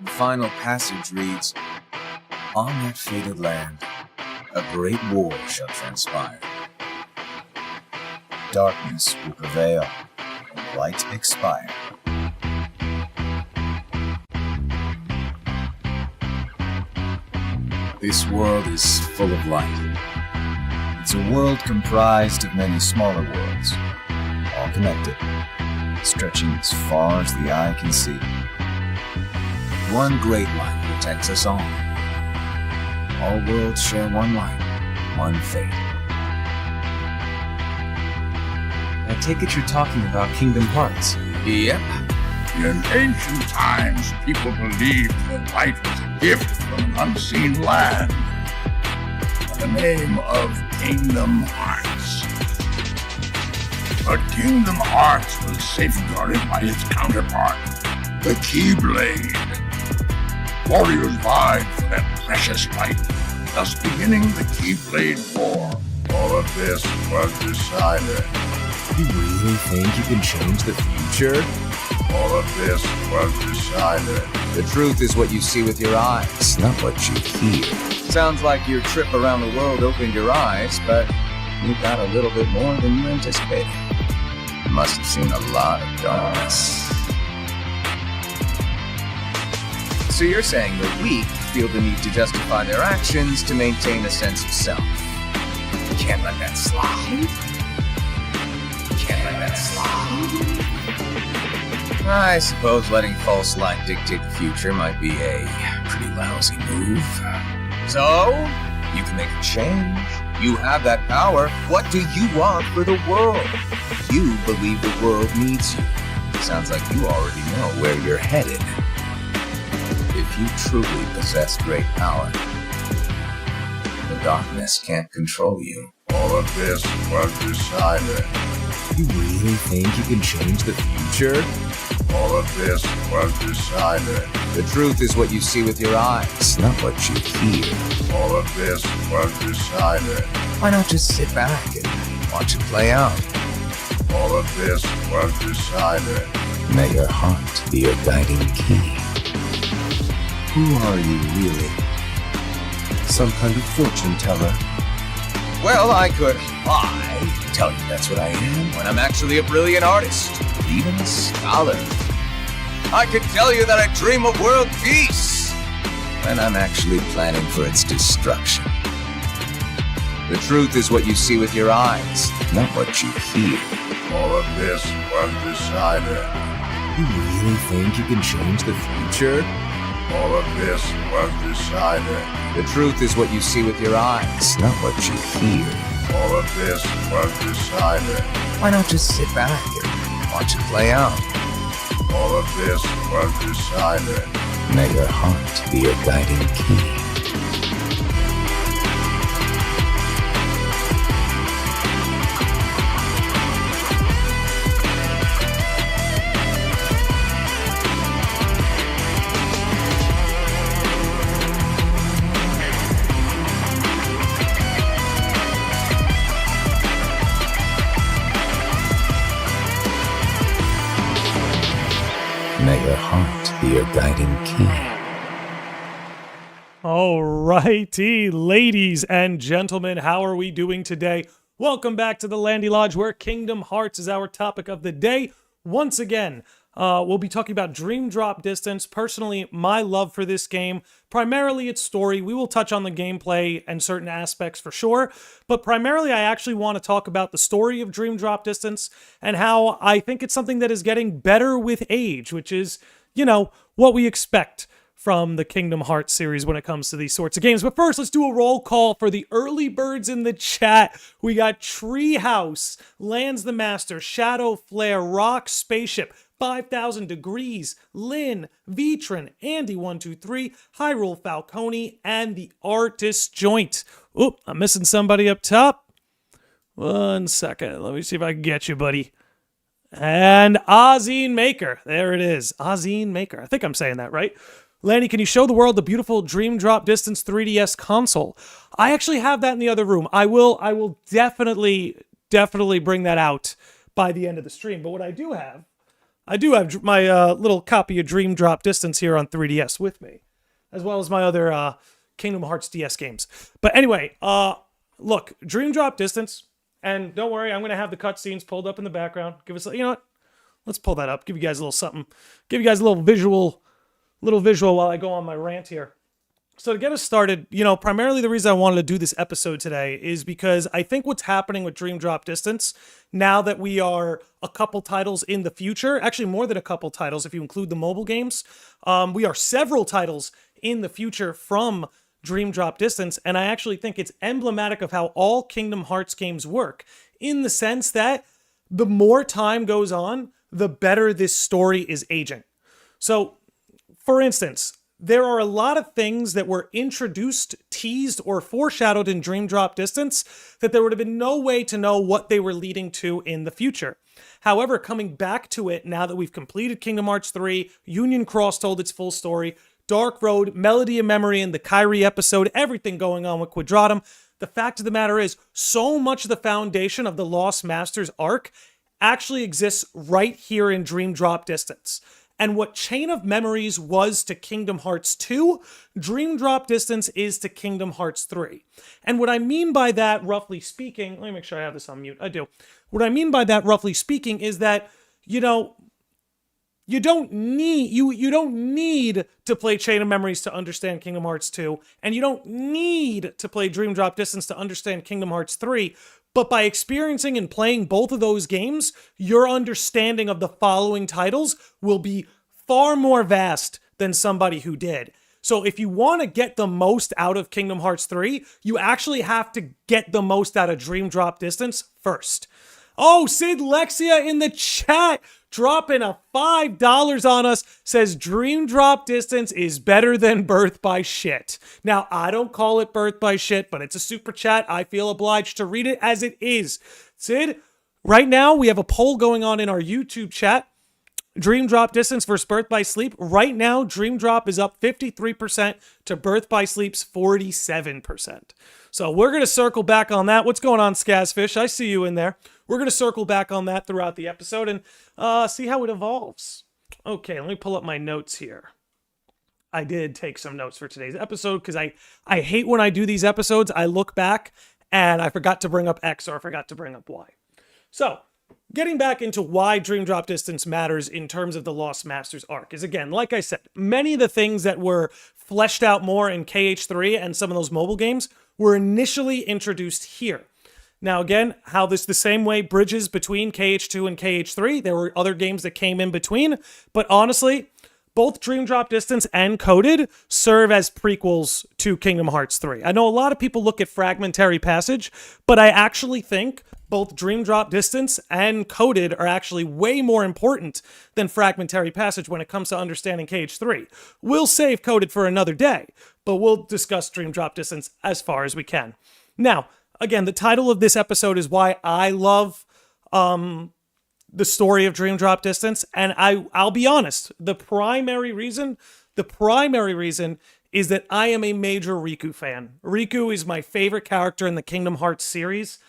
The final passage reads, "On that fated land, a great war shall transpire. Darkness will prevail, and light expire. This world is full of light. It's a world comprised of many smaller worlds, all connected, stretching as far as the eye can see. One great light protects us all. All worlds share one light, one fate." I take it you're talking about Kingdom Hearts. Yep. In ancient times, people believed that light was a gift from an unseen land. By the name of Kingdom Hearts. But Kingdom Hearts was safeguarded by its counterpart, the Keyblade. Warriors vied for that precious light, thus beginning the Keyblade War. All of this was decided. You really think you can change the future? All of this was decided. The truth is what you see with your eyes, not what you hear. Sounds like your trip around the world opened your eyes, but you got a little bit more than you anticipated. You must have seen a lot of darkness. So you're saying the weak feel the need to justify their actions to maintain a sense of self. You can't let that slide. You can't let that slide. I suppose letting false light dictate the future might be a pretty lousy move. So, you can make a change. You have that power. What do you want for the world? You believe the world needs you. Sounds like you already know where you're headed. If you truly possess great power, the darkness can't control you. All of this was decided. You really think you can change the future? All of this was decided. The truth is what you see with your eyes, not what you hear. All of this was decided. Why not just sit back and watch it play out? All of this was decided. May your heart be your guiding key. Who are you really? Some kind of fortune teller. Well, I could lie, tell you that's what I am, when I'm actually a brilliant artist, even a scholar. I could tell you that I dream of world peace, when I'm actually planning for its destruction. The truth is what you see with your eyes, not what you hear. All of this was decided. You really think you can change the future? All of this was decided. The truth is what you see with your eyes, not what you hear. All of this was decided. Why not just sit back and watch it play out? All of this was decided. May your heart be your guiding key. May your heart be your guiding key. Alrighty, ladies and gentlemen, how are we doing today? Welcome back to the Landy Lodge, where Kingdom Hearts is our topic of the day. Once again, we'll be talking about Dream Drop Distance. Personally, my love for this game, primarily its story. We will touch on the gameplay and certain aspects for sure, but primarily I actually want to talk about the story of Dream Drop Distance and how I think it's something that is getting better with age, which is, you know, what we expect from the Kingdom Hearts series when it comes to these sorts of games. But first, let's do a roll call for the early birds in the chat. We got Treehouse, Lands the Master, Shadow Flare, Rock Spaceship, 5,000 Degrees, Lynn, Vitrin, Andy123, Hyrule Falcone, and the Artist Joint. Oop, I'm missing somebody up top. 1 second. Let me see if I can get you, buddy. And Ozine Maker. There it is. Ozine Maker. I think I'm saying that right. Lanny, can you show the world the beautiful Dream Drop Distance 3DS console? I actually have that in the other room. I will definitely bring that out by the end of the stream. But what I do have, I do have my little copy of Dream Drop Distance here on 3DS with me, as well as my other Kingdom Hearts DS games. But anyway, look, Dream Drop Distance, and don't worry, I'm going to have the cutscenes pulled up in the background. Give us, you know what? Let's pull that up. Give you guys a little something. Give you guys a little visual while I go on my rant here. So to get us started, primarily the reason I wanted to do this episode today is because I think what's happening with Dream Drop Distance, now that we are a couple titles in the future, actually more than a couple titles if you include the mobile games, we are several titles in the future from Dream Drop Distance, and I actually think it's emblematic of how all Kingdom Hearts games work, in the sense that the more time goes on, the better this story is aging. So, for instance, there are a lot of things that were introduced, teased, or foreshadowed in Dream Drop Distance that there would have been no way to know what they were leading to in the future. However, coming back to it now that we've completed Kingdom Hearts 3, Union Cross told its full story, Dark Road, Melody of Memory, and the Kairi episode, everything going on with Quadratum, the fact of the matter is, so much of the foundation of the Lost Masters arc actually exists right here in Dream Drop Distance. And what Chain of Memories was to Kingdom Hearts 2, Dream Drop Distance is to Kingdom Hearts 3. And what I mean by that, roughly speaking, let me make sure I have this on mute. I do. What I mean by that, roughly speaking, is that, you don't need to play Chain of Memories to understand Kingdom Hearts 2, and you don't need to play Dream Drop Distance to understand Kingdom Hearts 3. But by experiencing and playing both of those games, your understanding of the following titles will be far more vast than somebody who did. So if you want to get the most out of Kingdom Hearts 3, you actually have to get the most out of Dream Drop Distance first. Oh, Sid Lexia in the chat, dropping a $5 on us, says Dream Drop Distance is better than Birth by Shit. Now, I don't call it Birth by Shit, but it's a super chat. I feel obliged to read it as it is. Sid, right now we have a poll going on in our YouTube chat. Dream Drop Distance versus Birth by Sleep. Right now, Dream Drop is up 53% to Birth by Sleep's 47%. So we're going to circle back on that. What's going on, Skazfish? I see you in there. We're going to circle back on that throughout the episode and see how it evolves. Okay, let me pull up my notes here. I did take some notes for today's episode because I hate when I do these episodes. I look back and I forgot to bring up X or I forgot to bring up Y. So, getting back into why Dream Drop Distance matters in terms of the Lost Masters arc is, again, like I said, many of the things that were fleshed out more in KH3 and some of those mobile games were initially introduced here. Now, again, how this the same way bridges between KH2 and KH3. There were other games that came in between, but honestly, both Dream Drop Distance and Coded serve as prequels to Kingdom Hearts 3. I know a lot of people look at Fragmentary Passage, but I actually think both Dream Drop Distance and Coded are actually way more important than Fragmentary Passage when it comes to understanding KH3. We'll save Coded for another day, but we'll discuss Dream Drop Distance as far as we can. Now, again, the title of this episode is why I love the story of Dream Drop Distance, and I'll be honest, the primary reason is that I am a major Riku fan. Riku is my favorite character in the Kingdom Hearts series.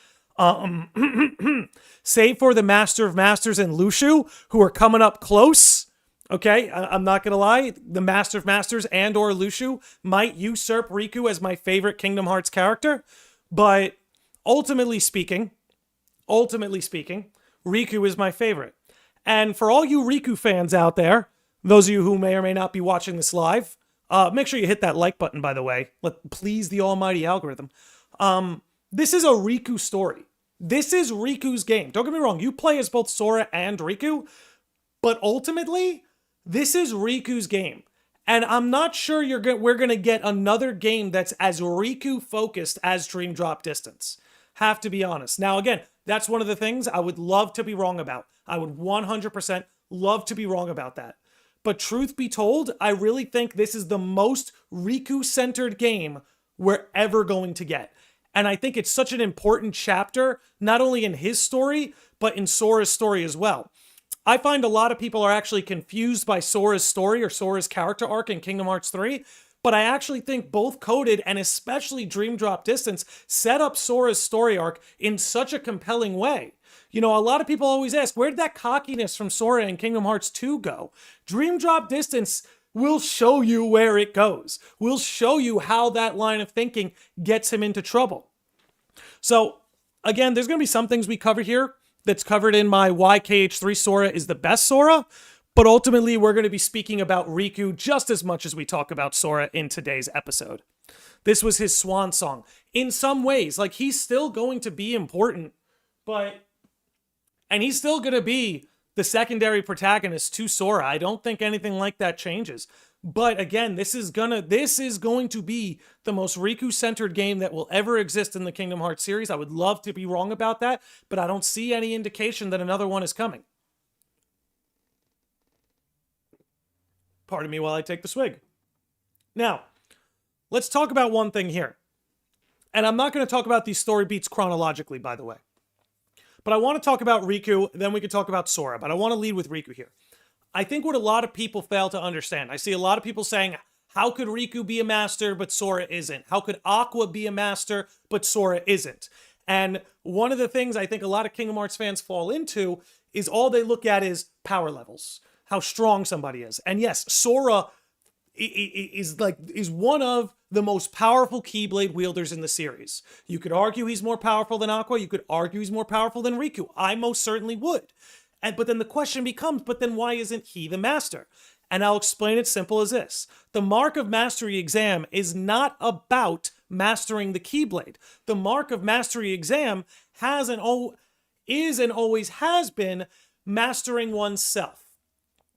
Save for the Master of Masters and Luxu, who are coming up close. Okay, I'm not gonna lie, the Master of Masters and or Luxu might usurp Riku as my favorite Kingdom Hearts character, but ultimately speaking, Riku is my favorite. And for all you Riku fans out there, those of you who may or may not be watching this live, make sure you hit that like button, by the way. Please the almighty algorithm. This is a Riku story. This is Riku's game. Don't get me wrong, you play as both Sora and Riku, but ultimately, this is Riku's game. And I'm not sure we're going to get another game that's as Riku-focused as Dream Drop Distance. Have to be honest. Now, again, that's one of the things I would love to be wrong about. I would 100% love to be wrong about that. But truth be told, I really think this is the most Riku-centered game we're ever going to get. And I think it's such an important chapter, not only in his story, but in Sora's story as well. I find a lot of people are actually confused by Sora's story or Sora's character arc in Kingdom Hearts 3, But I actually think both Coded and especially Dream Drop Distance set up Sora's story arc in such a compelling way. You know, a lot of people always ask, where did that cockiness from Sora in Kingdom Hearts 2 go? Dream Drop Distance will show you where it goes. We'll show you how that line of thinking gets him into trouble. So, again, there's going to be some things we cover here that's covered in my why KH3 Sora is the best Sora, but ultimately we're going to be speaking about Riku just as much as we talk about Sora in today's episode. This was his swan song. In some ways, like, he's still going to be important, and he's still going to be the secondary protagonist to Sora. I don't think anything like that changes. But again, this is going to be the most Riku-centered game that will ever exist in the Kingdom Hearts series. I would love to be wrong about that, but I don't see any indication that another one is coming. Pardon me while I take the swig. Now, let's talk about one thing here. And I'm not going to talk about these story beats chronologically, by the way. But I want to talk about Riku, then we can talk about Sora. But I want to lead with Riku here. I think what a lot of people fail to understand, I see a lot of people saying, how could Riku be a master, but Sora isn't? How could Aqua be a master, but Sora isn't? And one of the things I think a lot of Kingdom Hearts fans fall into is all they look at is power levels, how strong somebody is. And yes, Sora is one of the most powerful Keyblade wielders in the series. You could argue he's more powerful than Aqua. You could argue he's more powerful than Riku. I most certainly would. But then the question becomes, but then why isn't he the master? And I'll explain it simple as this. The Mark of Mastery exam is not about mastering the Keyblade. The Mark of Mastery exam is and always has been mastering oneself.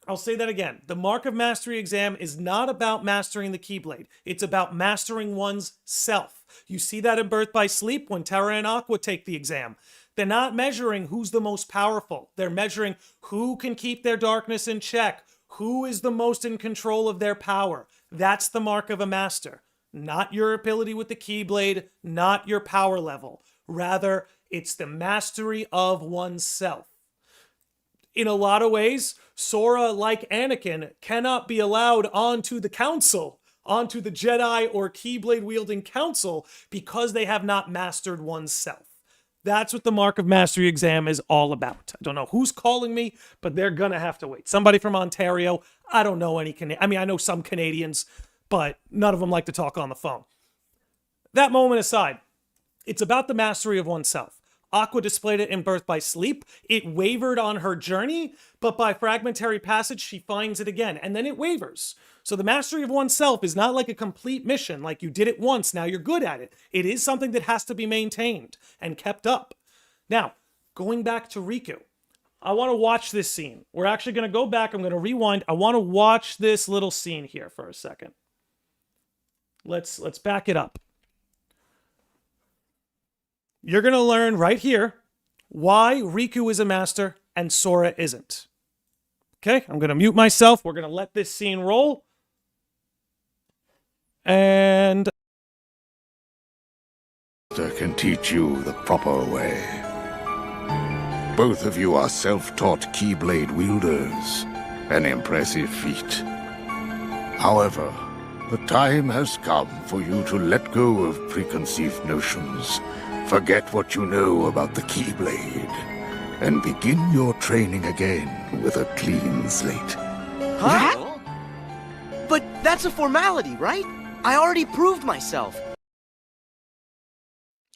I'll say that again. The Mark of Mastery exam is not about mastering the Keyblade. It's about mastering one's self. You see that in Birth by Sleep when Terra and Aqua take the exam. They're not measuring who's the most powerful. They're measuring who can keep their darkness in check, who is the most in control of their power. That's the mark of a master. Not your ability with the Keyblade, not your power level. Rather, it's the mastery of oneself. In a lot of ways, Sora, like Anakin, cannot be allowed onto the council, onto the Jedi or Keyblade-wielding council, because they have not mastered oneself. That's what the Mark of Mastery exam is all about. I don't know who's calling me, but they're going to have to wait. Somebody from Ontario. I don't know any I know some Canadians, but none of them like to talk on the phone. That moment aside, it's about the mastery of oneself. Aqua displayed it in Birth by Sleep. It wavered on her journey, but by fragmentary passage, she finds it again, and then it wavers. So the mastery of oneself is not like a complete mission, like you did it once, now you're good at it. It is something that has to be maintained and kept up. Now, going back to Riku, I want to watch this scene. We're actually going to go back, I'm going to rewind. I want to watch this little scene here for a second. Let's back it up. You're going to learn right here why Riku is a master and Sora isn't. Okay, I'm going to mute myself. We're going to let this scene roll. And Can teach you the proper way. Both of you are self-taught Keyblade wielders, an impressive feat. However, the time has come for you to let go of preconceived notions, forget what you know about the Keyblade, and begin your training again with a clean slate. Huh? But that's a formality, right? I already proved myself.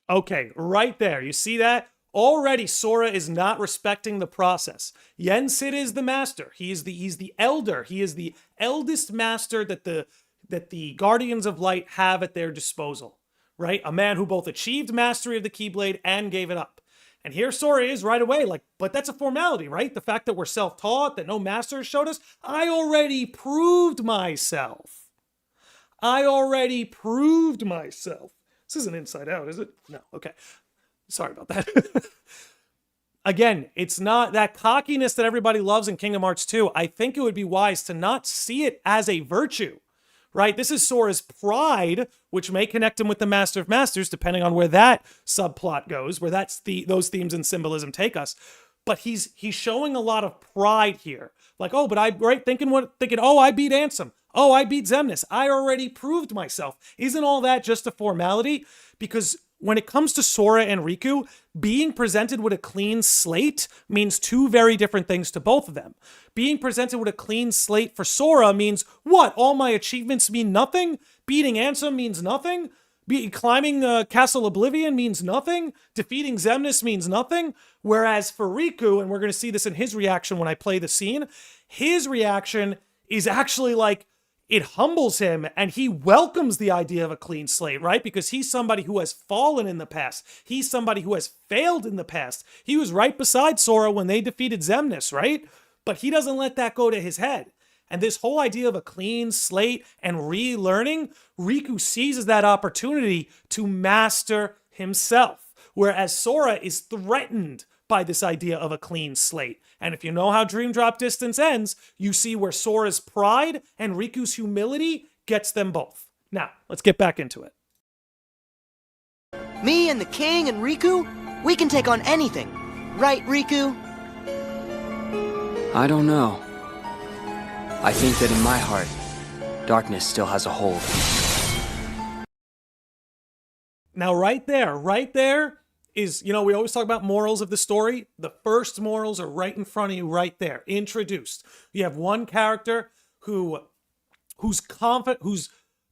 okay, right there. You see that? Already Sora is not respecting the process. Yen Sid is the master. He's the elder. He is the eldest master that the Guardians of Light have at their disposal. Right? A man who both achieved mastery of the Keyblade and gave it up. And here Sora is right away, like, but that's a formality, right? The fact that we're self-taught, that no master has showed us, I already proved myself. I already proved myself. This isn't Inside Out, is it? No, okay. Sorry about that. Again, it's not that cockiness that everybody loves in Kingdom Hearts 2. I think it would be wise to not see it as a virtue. Right? This is Sora's pride, which may connect him with the Master of Masters, depending on where that subplot goes, where those themes and symbolism take us. But he's showing a lot of pride here. Like, oh, but thinking, oh, I beat Ansem. Oh, I beat Xemnas. I already proved myself. Isn't all that just a formality? Because when it comes to Sora and Riku, being presented with a clean slate means two very different things to both of them. Being presented with a clean slate for Sora means, what? All my achievements mean nothing? Beating Ansem means nothing? Climbing Castle Oblivion means nothing? Defeating Xemnas means nothing? Whereas for Riku, and we're going to see this in his reaction when I play the scene, his reaction is actually like, it humbles him and he welcomes the idea of a clean slate, right? Because he's somebody who has fallen in the past. He's somebody who has failed in the past. He was right beside Sora when they defeated Xemnas, right? But he doesn't let that go to his head. And this whole idea of a clean slate and relearning, Riku seizes that opportunity to master himself. Whereas Sora is threatened by this idea of a clean slate. And if you know how Dream Drop Distance ends, you see where Sora's pride and Riku's humility gets them both. Now, let's get back into it. Me and the king and Riku, we can take on anything. Right, Riku? I don't know. I think that in my heart, darkness still has a hold. Now, right there is, we always talk about morals of the story. The first morals are right in front of you, right there, introduced. You have one character whose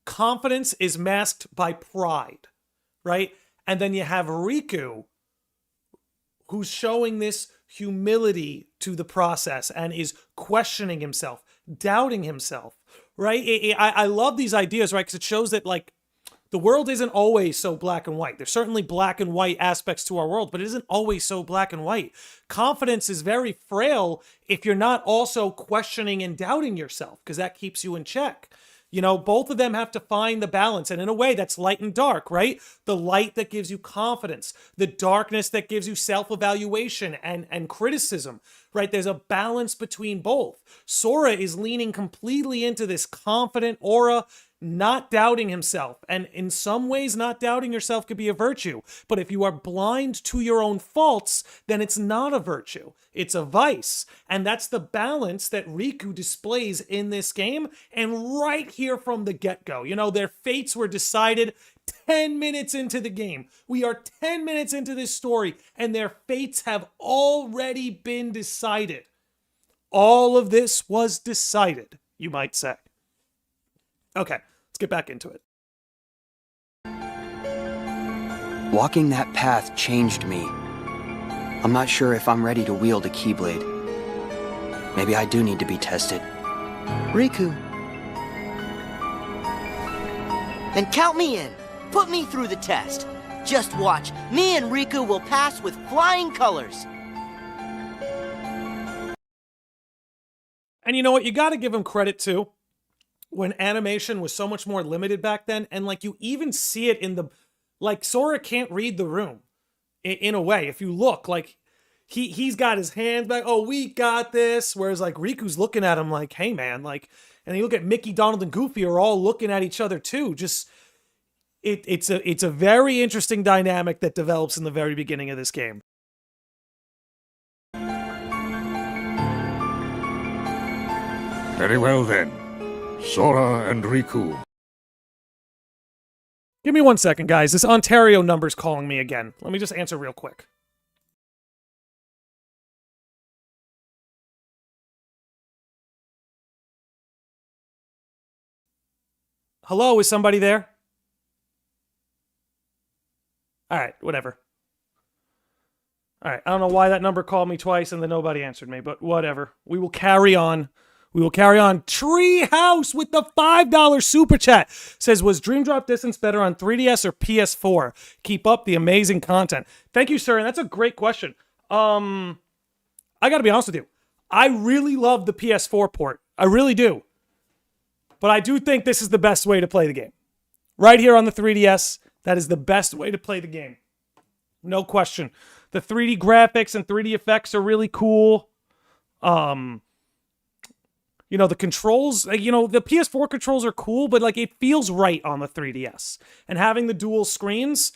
confidence is masked by pride, right? And then you have Riku, who's showing this humility to the process and is questioning himself, doubting himself, right? I love these ideas, right? Because it shows that, like, the world isn't always so black and white. There's certainly black and white aspects to our world, but it isn't always so black and white. Confidence is very frail if you're not also questioning and doubting yourself, because that keeps you in check. Both of them have to find the balance. And in a way, that's light and dark, right? The light that gives you confidence, the darkness that gives you self-evaluation and criticism, right? There's a balance between both. Sora is leaning completely into this confident aura, not doubting himself. And in some ways, not doubting yourself could be a virtue. But if you are blind to your own faults, then it's not a virtue. It's a vice. And that's the balance that Riku displays in this game. And right here from the get-go, their fates were decided 10 minutes into the game. We are 10 minutes into this story, and their fates have already been decided. All of this was decided, you might say. Okay, let's get back into it. Walking that path changed me. I'm not sure if I'm ready to wield a Keyblade. Maybe I do need to be tested. Riku. Then count me in. Put me through the test. Just watch. Me and Riku will pass with flying colors. And you know what? You got to give him credit, too. When animation was so much more limited back then, and like you even see it in the, like Sora can't read the room in a way. If you look, like he's got his hands back, oh, we got this. Whereas like Riku's looking at him like, hey man, like, and you look at Mickey, Donald, and Goofy are all looking at each other too. Just it's a very interesting dynamic that develops in the very beginning of this game. Very well then. Sora and Riku. Give me 1 second, guys. This Ontario number's calling me again. Let me just answer real quick. Hello, is somebody there? Alright, whatever. Alright, I don't know why that number called me twice and then nobody answered me, but whatever. We will carry on. Treehouse with the $5 super chat says, was Dream Drop Distance better on 3DS or PS4? Keep up the amazing content. Thank you, sir. And that's a great question. I got to be honest with you. I really love the PS4 port. I really do. But I do think this is the best way to play the game. Right here on the 3DS, that is the best way to play the game. No question. The 3D graphics and 3D effects are really cool. The controls, the PS4 controls are cool, but like it feels right on the 3DS. And having the dual screens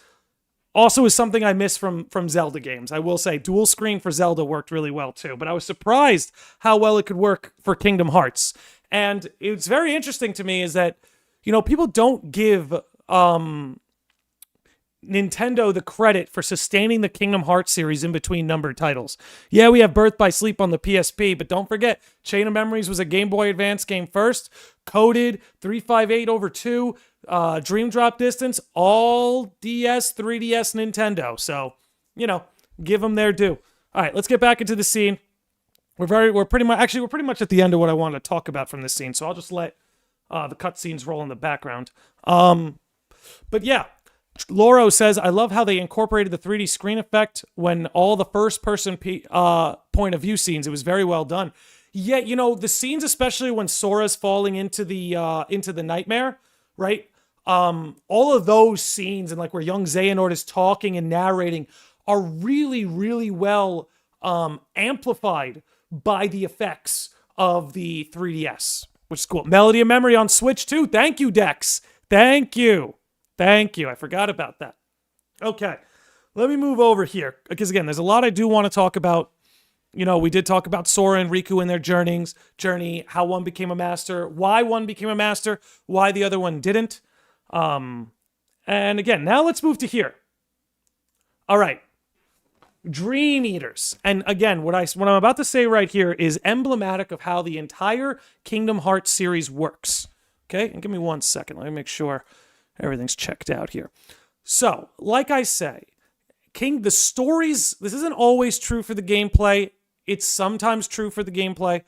also is something I miss from Zelda games. I will say dual screen for Zelda worked really well too, but I was surprised how well it could work for Kingdom Hearts. And it's very interesting to me is that, people don't give Nintendo the credit for sustaining the Kingdom Hearts series in between numbered titles. Yeah, we have Birth by Sleep on the PSP, but don't forget, Chain of Memories was a Game Boy Advance game first. Coded, 358/2, Dream Drop Distance, all DS, 3DS, Nintendo. So, give them their due. All right, let's get back into the scene. We're pretty much at the end of what I wanted to talk about from this scene. So I'll just let the cutscenes roll in the background. But yeah. Loro says, I love how they incorporated the 3D screen effect when all the first-person point of view scenes. It was very well done. Yet, the scenes, especially when Sora's falling into the nightmare, right? All of those scenes and like where young Xehanort is talking and narrating are really, really well amplified by the effects of the 3DS, which is cool. Melody of Memory on Switch too. Thank you, Dex. Thank you. I forgot about that. Okay, let me move over here. Because again, there's a lot I do want to talk about. We did talk about Sora and Riku and their journey, how one became a master, why one became a master, why the other one didn't. And again, now let's move to here. All right. Dream Eaters. And again, what I'm about to say right here is emblematic of how the entire Kingdom Hearts series works. Okay? And give me 1 second. Let me make sure everything's checked out here. So, like I say, the stories, this isn't always true for the gameplay. It's sometimes true for the gameplay.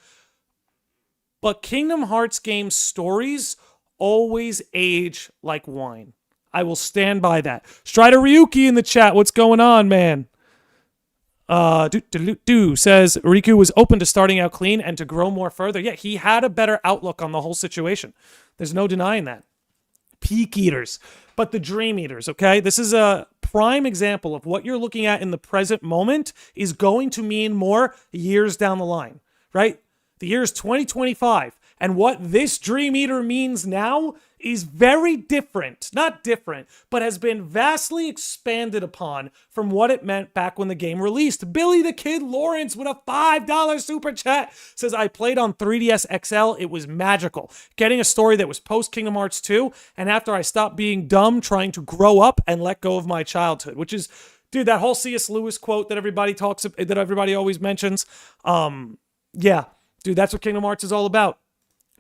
But Kingdom Hearts game stories always age like wine. I will stand by that. Strider Ryuki in the chat. What's going on, man? Says Riku was open to starting out clean and to grow more further. Yeah, he had a better outlook on the whole situation. There's no denying that. Peak Eaters, but the Dream Eaters, okay? This is a prime example of what you're looking at in the present moment is going to mean more years down the line, right? The year is 2025, and what this Dream Eater means now is very different. Not different, but has been vastly expanded upon from what it meant back when the game released. Billy the Kid Lawrence with a $5 super chat says, I played on 3DS XL. It was magical. Getting a story that was post Kingdom Hearts 2, and after I stopped being dumb, trying to grow up and let go of my childhood, which is, dude, that whole C.S. Lewis quote that everybody always mentions. Yeah, dude, that's what Kingdom Hearts is all about.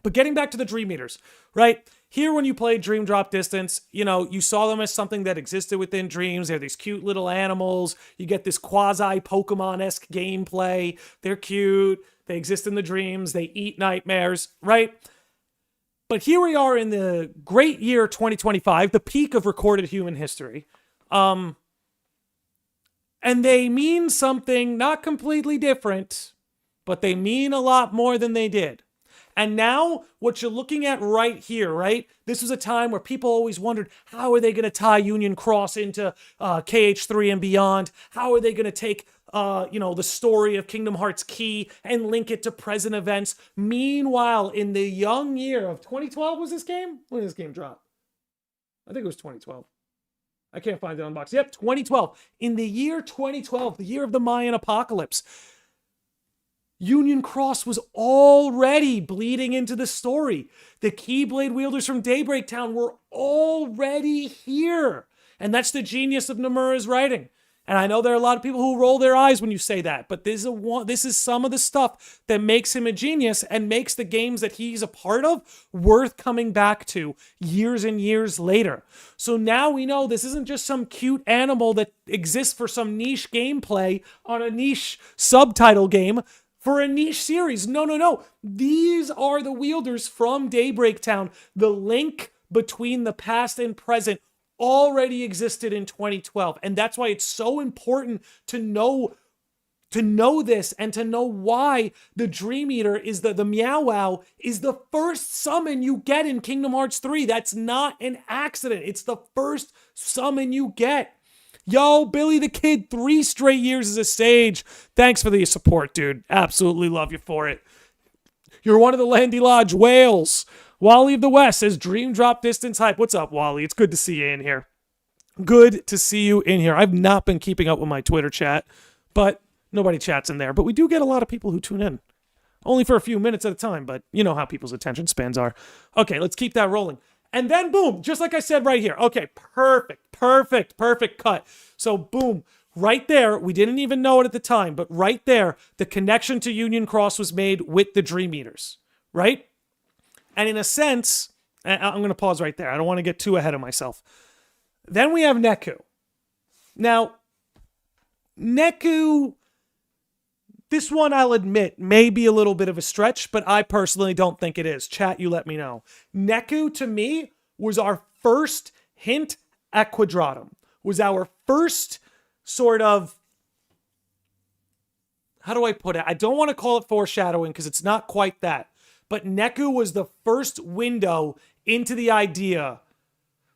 But getting back to the Dream Eaters, right? Here, when you played Dream Drop Distance, you saw them as something that existed within dreams. They're these cute little animals. You get this quasi-Pokemon-esque gameplay. They're cute. They exist in the dreams. They eat nightmares, right? But here we are in the great year 2025, the peak of recorded human history. And they mean something not completely different, but they mean a lot more than they did. And now, what you're looking at right here, right? This was a time where people always wondered, how are they going to tie Union Cross into KH3 and beyond? How are they going to take, the story of Kingdom Hearts Key and link it to present events? Meanwhile, in the young year of 2012, was this game? When did this game drop? I think it was 2012. I can't find it on box. Yep, 2012. In the year 2012, the year of the Mayan apocalypse, Union Cross was already bleeding into the story. The Keyblade wielders from Daybreak Town were already here. And that's the genius of Nomura's writing. And I know there are a lot of people who roll their eyes when you say that, but this is some of the stuff that makes him a genius and makes the games that he's a part of worth coming back to years and years later. So now we know this isn't just some cute animal that exists for some niche gameplay on a niche subtitle game for a niche series. No. These are the wielders from Daybreak Town. The link between the past and present already existed in 2012. And that's why it's so important to know this and to know why the Dream Eater is the Meow Wow is the first summon you get in Kingdom Hearts 3. That's not an accident. It's the first summon you get. Yo, Billy the Kid, 3 straight years as a sage. Thanks for the support, dude. Absolutely love you for it. You're one of the Landy Lodge whales. Wally of the West says, Dream Drop Distance hype. What's up, Wally? It's good to see you in here. Good to see you in here. I've not been keeping up with my Twitter chat, but nobody chats in there. But we do get a lot of people who tune in. Only for a few minutes at a time, but you know how people's attention spans are. Okay, let's keep that rolling. And then boom, just like I said right here. Okay, perfect cut. So boom, right there, we didn't even know it at the time, but right there, the connection to Union Cross was made with the Dream Eaters, right? And in a sense, I'm going to pause right there. I don't want to get too ahead of myself. Then we have Neku. Now, Neku, this one I'll admit may be a little bit of a stretch, but I personally don't think it is. Chat, you let me know. Neku, to me, was our first hint at Quadratum. Was our first sort of, how do I put it? I don't want to call it foreshadowing because it's not quite that. But Neku was the first window into the idea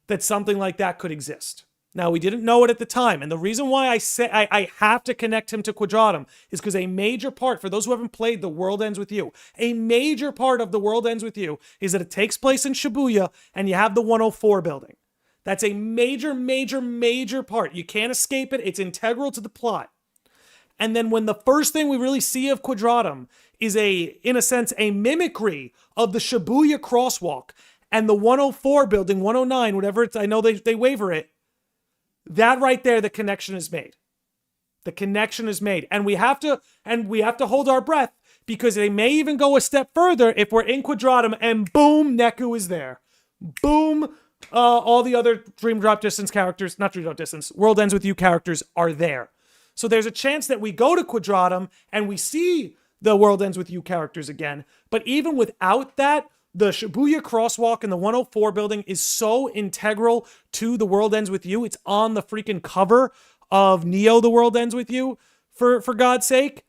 that something like that could exist. Now, we didn't know it at the time, and the reason why I say I have to connect him to Quadratum is because a major part, for those who haven't played The World Ends With You, a major part of The World Ends With You is that it takes place in Shibuya, and you have the 104 building. That's a major part. You can't escape it. It's integral to the plot. And then when the first thing we really see of Quadratum is in a sense, a mimicry of the Shibuya crosswalk and the 104 building, 109, whatever it's, I know they waver it. That right there, the connection is made. The connection is made. And we have to hold our breath because they may even go a step further if we're in Quadratum and boom, Neku is there. Boom, all the other Dream Drop Distance characters, not Dream Drop Distance, World Ends With You characters are there. So there's a chance that we go to Quadratum and we see the World Ends With You characters again. But even without that, the Shibuya crosswalk in the 104 building is so integral to The World Ends With You. It's on the freaking cover of Neo, The World Ends With You, for God's sake.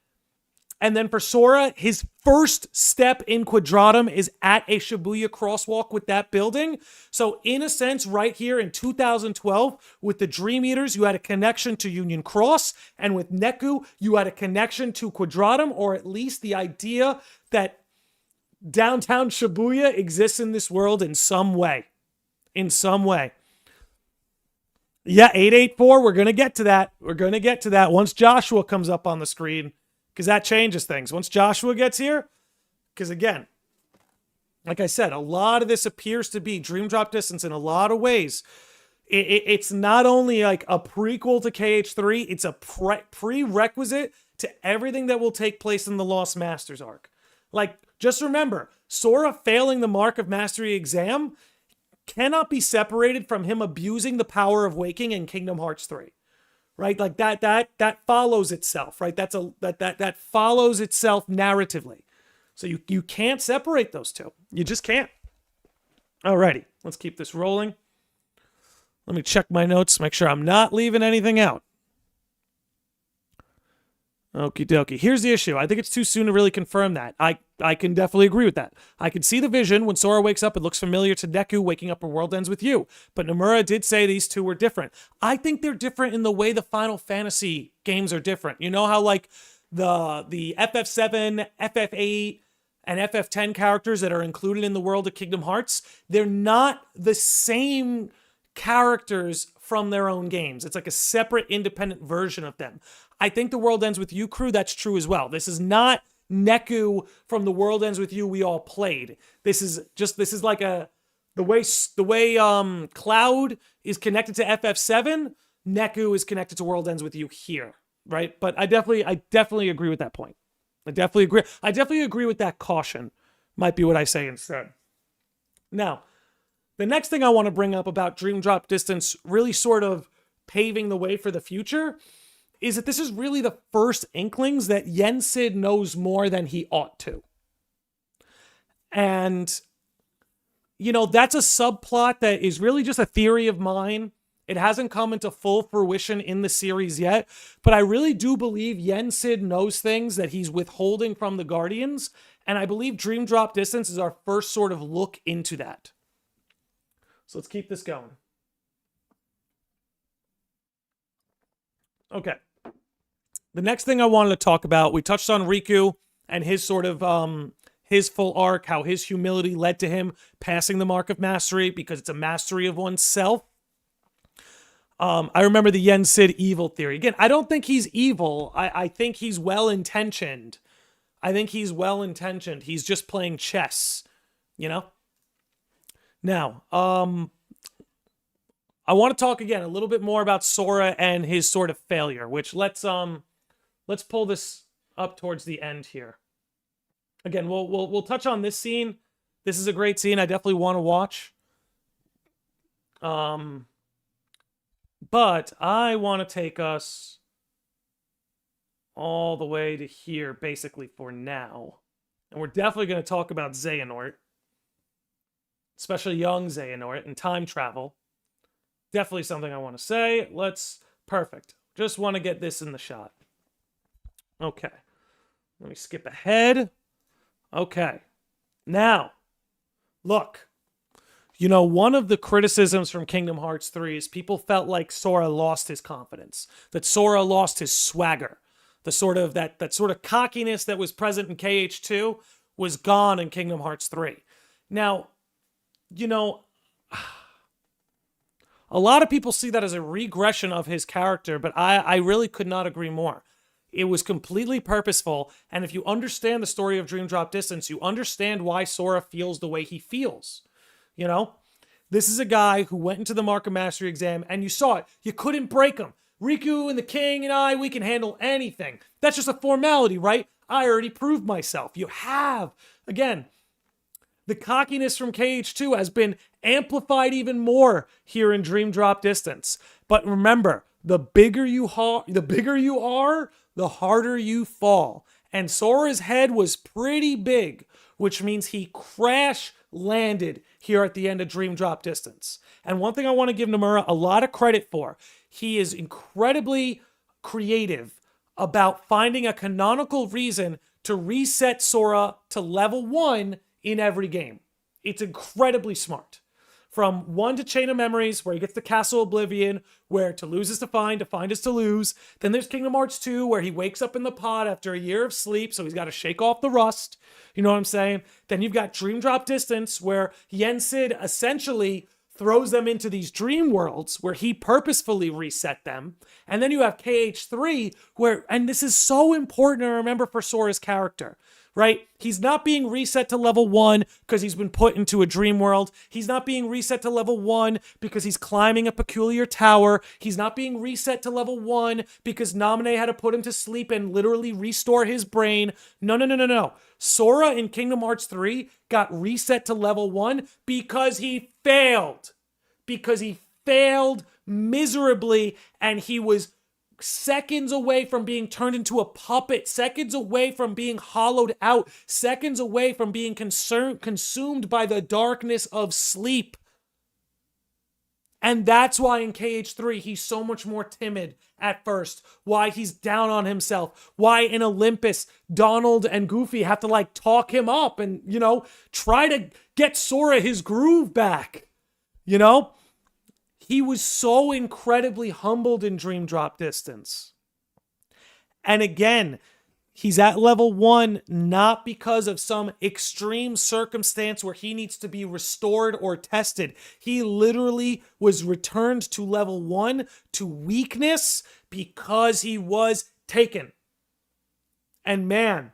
And then for Sora, his first step in Quadratum is at a Shibuya crosswalk with that building. So in a sense, right here in 2012, with the Dream Eaters, you had a connection to Union Cross. And with Neku, you had a connection to Quadratum, or at least the idea that downtown Shibuya exists in this world in some way. In some way. Yeah, 884, we're going to get to that. We're going to get to that once Joshua comes up on the screen, because that changes things. Once Joshua gets here, because again, like I said, a lot of this appears to be Dream Drop Distance in a lot of ways. It's not only like a prequel to KH3, it's a prerequisite to everything that will take place in the Lost Masters arc. Like, just remember, Sora failing the Mark of Mastery exam cannot be separated from him abusing the power of waking in Kingdom Hearts 3. Right? Like that follows itself, right? That follows itself narratively. So you can't separate those two. You just can't. Alrighty, let's keep this rolling. Let me check my notes, make sure I'm not leaving anything out. Okie dokie. Here's the issue. I think it's too soon to really confirm that. I can definitely agree with that. I can see the vision. When Sora wakes up, it looks familiar to Neku waking up where World Ends With You. But Nomura did say these two were different. I think they're different in the way the Final Fantasy games are different. You know how like the FF7, FF8, and FF10 characters that are included in the world of Kingdom Hearts, they're not the same characters from their own games. It's like a separate independent version of them. I think the World Ends With You crew, that's true as well. This is not Neku from the World Ends With You we all played. This is like the way Cloud is connected to FF7, Neku is connected to World Ends With You here, right? But I definitely agree with that point. I definitely agree with that caution. Might be what I say instead. Now, the next thing I want to bring up about Dream Drop Distance really sort of paving the way for the future is that this is really the first inklings that Yen Sid knows more than he ought to. And, you know, that's a subplot that is really just a theory of mine. It hasn't come into full fruition in the series yet, but I really do believe Yen Sid knows things that he's withholding from the Guardians, and I believe Dream Drop Distance is our first sort of look into that. So let's keep this going. Okay. The next thing I wanted to talk about, we touched on Riku and his sort of, his full arc, how his humility led to him passing the Mark of Mastery because it's a mastery of oneself. I remember the Yen Sid evil theory. Again, I don't think he's evil. I think he's well-intentioned. I think he's well-intentioned. He's just playing chess, you know? Now, I want to talk again a little bit more about Sora and his sort of failure, which let's pull this up towards the end here. Again, we'll touch on this scene. This is a great scene. I definitely want to watch. But I want to take us all the way to here, basically, for now. And we're definitely going to talk about Xehanort. Especially young Xehanort and time travel. Definitely something I want to say. Perfect. Just want to get this in the shot. Okay. Let me skip ahead. Okay. Now, look. You know, one of the criticisms from Kingdom Hearts 3 is people felt like Sora lost his confidence. That Sora lost his swagger. The sort of that sort of cockiness that was present in KH2 was gone in Kingdom Hearts 3. Now, you know, a lot of people see that as a regression of his character, but I really could not agree more. It was completely purposeful, and if you understand the story of Dream Drop Distance, you understand why Sora feels the way he feels. You know? This is a guy who went into the Mark of Mastery exam, and you saw it. You couldn't break him. Riku and the King and I, we can handle anything. That's just a formality, right? I already proved myself. You have. Again, the cockiness from KH2 has been amplified even more here in Dream Drop Distance. But remember, the bigger you are, the harder you fall. And Sora's head was pretty big, which means he crash landed here at the end of Dream Drop Distance. And one thing I want to give Nomura a lot of credit for, he is incredibly creative about finding a canonical reason to reset Sora to level 1 in every game. It's incredibly smart. From 1 to Chain of Memories, where he gets the Castle Oblivion, where to lose is to find is to lose. Then there's Kingdom Hearts 2, where he wakes up in the pod after a year of sleep, so he's got to shake off the rust. You know what I'm saying? Then you've got Dream Drop Distance, where Yen Sid essentially throws them into these dream worlds, where he purposefully reset them. And then you have KH3, where, and this is so important to remember for Sora's character, right? He's not being reset to level 1 because he's been put into a dream world. He's not being reset to level 1 because he's climbing a peculiar tower. He's not being reset to level 1 because Naminé had to put him to sleep and literally restore his brain. No. Sora in Kingdom Hearts 3 got reset to level 1 because he failed. Because he failed miserably, and he was seconds away from being turned into a puppet, seconds away from being hollowed out, seconds away from being consumed by the darkness of sleep. And that's why in KH3 he's so much more timid at first, why he's down on himself, why in Olympus Donald and Goofy have to like talk him up and, you know, try to get Sora his groove back. You know? He was so incredibly humbled in Dream Drop Distance. And again, he's at level 1 not because of some extreme circumstance where he needs to be restored or tested. He literally was returned to level 1 to weakness because he was taken. And man,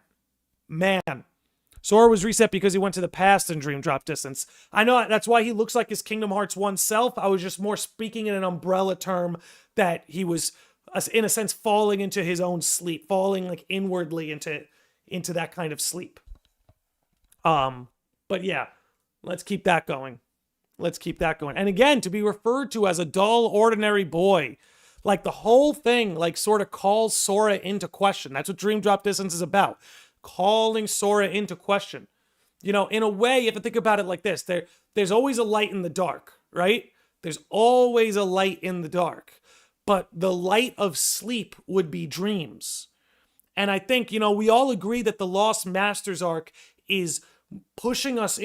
Sora was reset because he went to the past in Dream Drop Distance. I know that's why he looks like his Kingdom Hearts 1 self. I was just more speaking in an umbrella term that he was, in a sense, falling into his own sleep, falling like inwardly into that kind of sleep. But yeah, let's keep that going. And again, to be referred to as a dull, ordinary boy, like the whole thing, like sort of calls Sora into question. That's what Dream Drop Distance is about. Calling Sora into question. You know, in a way, you have to think about it like this. There's always a light in the dark, right? There's always a light in the dark. But the light of sleep would be dreams. And I think, you know, we all agree that the Lost Masters arc is pushing us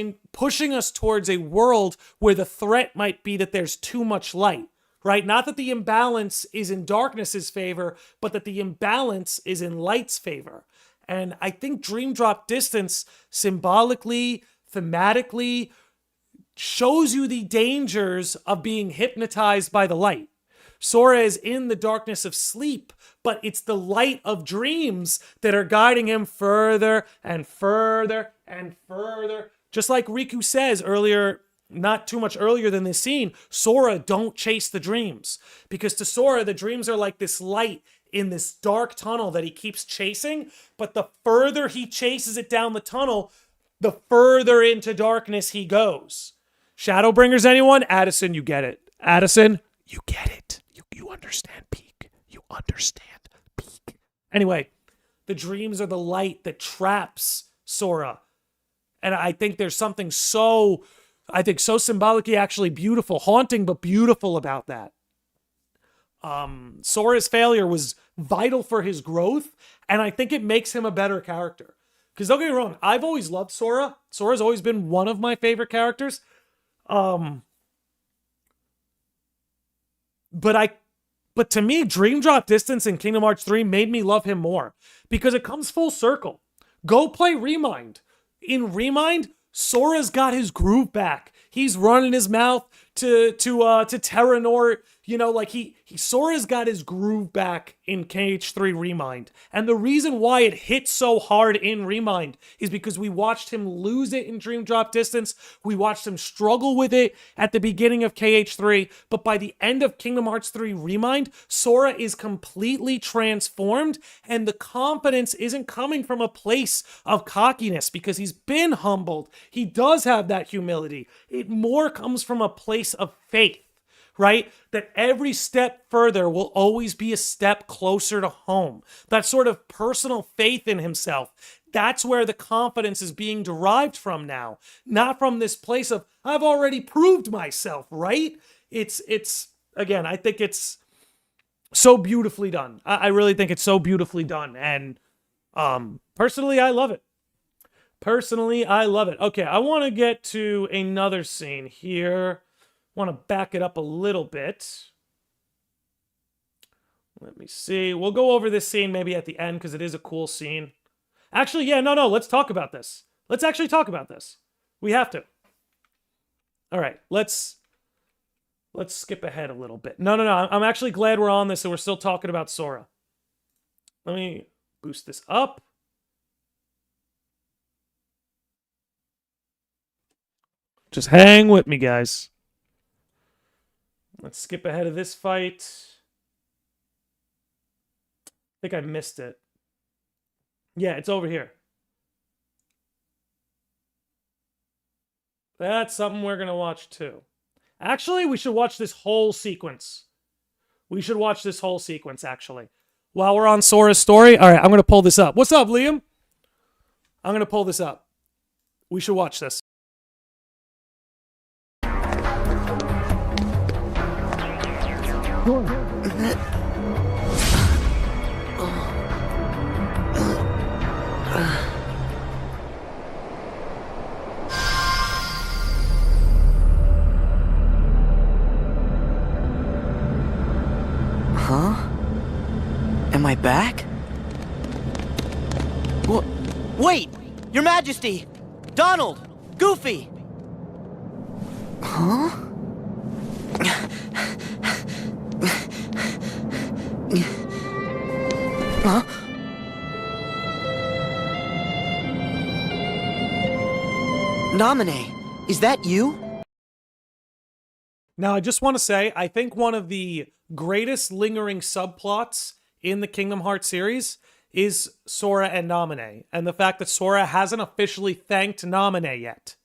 towards a world where the threat might be that there's too much light, right? Not that the imbalance is in darkness's favor, but that the imbalance is in light's favor. And I think Dream Drop Distance symbolically, thematically, shows you the dangers of being hypnotized by the light. Sora is in the darkness of sleep, but it's the light of dreams that are guiding him further and further and further. Just like Riku says earlier, not too much earlier than this scene, Sora, don't chase the dreams. Because to Sora, the dreams are like this light in this dark tunnel that he keeps chasing, but the further he chases it down the tunnel, the further into darkness he goes. Shadowbringers, anyone? Addison, you get it. Addison, you get it. You understand peak. You understand peak. Anyway, the dreams are the light that traps Sora. And I think there's something so symbolically actually beautiful, haunting, but beautiful about that. Sora's failure was vital for his growth, and I think it makes him a better character. Because don't get me wrong, I've always loved Sora. Sora's always been one of my favorite characters. But to me, Dream Drop Distance in Kingdom Hearts 3 made me love him more. Because it comes full circle. Go play Remind. In Remind, Sora's got his groove back. He's running his mouth to Terranort. You know, like Sora's got his groove back in KH3 Remind. And the reason why it hit so hard in Remind is because we watched him lose it in Dream Drop Distance. We watched him struggle with it at the beginning of KH3. But by the end of Kingdom Hearts 3 Remind, Sora is completely transformed. And the confidence isn't coming from a place of cockiness because he's been humbled. He does have that humility. It more comes from a place of faith. Right? That every step further will always be a step closer to home. That sort of personal faith in himself. That's where the confidence is being derived from now. Not from this place of, I've already proved myself, right? It's again, I think it's so beautifully done. I really think it's so beautifully done. And personally, I love it. Personally, I love it. Okay, I want to get to another scene here. Want to back it up a little bit. Let me see. We'll go over this scene maybe at the end because it is a cool scene. Actually, yeah, no. Let's talk about this. Let's actually talk about this. We have to. All right, let's skip ahead a little bit. No. I'm actually glad we're on this and we're still talking about Sora. Let me boost this up. Just hang with me, guys. Let's skip ahead of this fight. I think I missed it. Yeah, it's over here. That's something we're going to watch too. Actually, we should watch this whole sequence. Actually. While we're on Sora's story. All right, I'm going to pull this up. What's up, Liam? I'm going to pull this up. We should watch this. Huh? Am I back? Wait! Your Majesty! Donald! Goofy! Huh? Huh? Naminé, is that you? Now, I just want to say, I think one of the greatest lingering subplots in the Kingdom Hearts series is Sora and Naminé, and the fact that Sora hasn't officially thanked Naminé yet,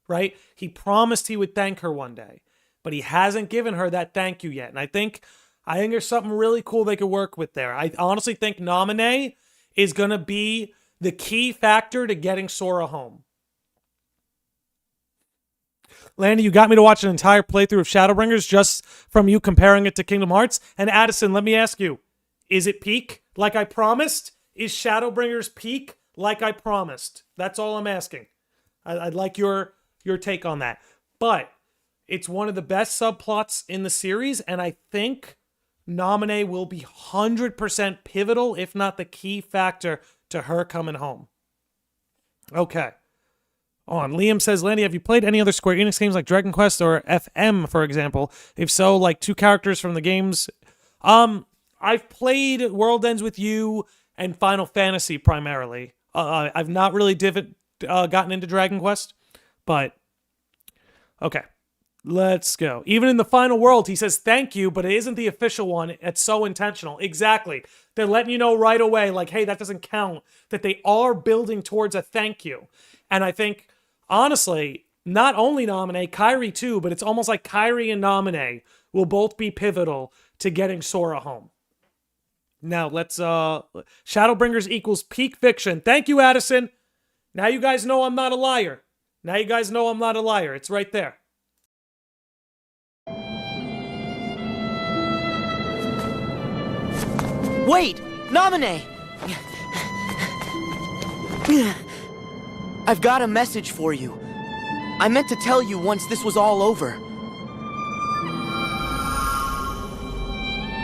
right? He promised he would thank her one day, but he hasn't given her that thank you yet, and I think there's something really cool they could work with there. I honestly think Naminé is going to be the key factor to getting Sora home. Landy, you got me to watch an entire playthrough of Shadowbringers just from you comparing it to Kingdom Hearts. And Addison, let me ask you, is it peak like I promised? Is Shadowbringers peak like I promised? That's all I'm asking. I'd like your take on that. But it's one of the best subplots in the series, and I think Naminé will be 100% pivotal, if not the key factor to her coming home. Okay. On. Liam says, Landy, have you played any other Square Enix games like Dragon Quest or FM, for example? If so, like two characters from the games I've played World Ends With You and Final Fantasy primarily. I've not really gotten into Dragon Quest, but okay. Let's go. Even in the final world, he says thank you, but it isn't the official one. It's so intentional. Exactly. They're letting you know right away, like, hey, that doesn't count, that they are building towards a thank you. And I think, honestly, not only Naminé, Kairi too, but it's almost like Kairi and Naminé will both be pivotal to getting Sora home. Now, let's, Shadowbringers equals peak fiction. Thank you, Addison. Now you guys know I'm not a liar. Now you guys know I'm not a liar. It's right there. Wait! Naminé! I've got a message for you. I meant to tell you once this was all over.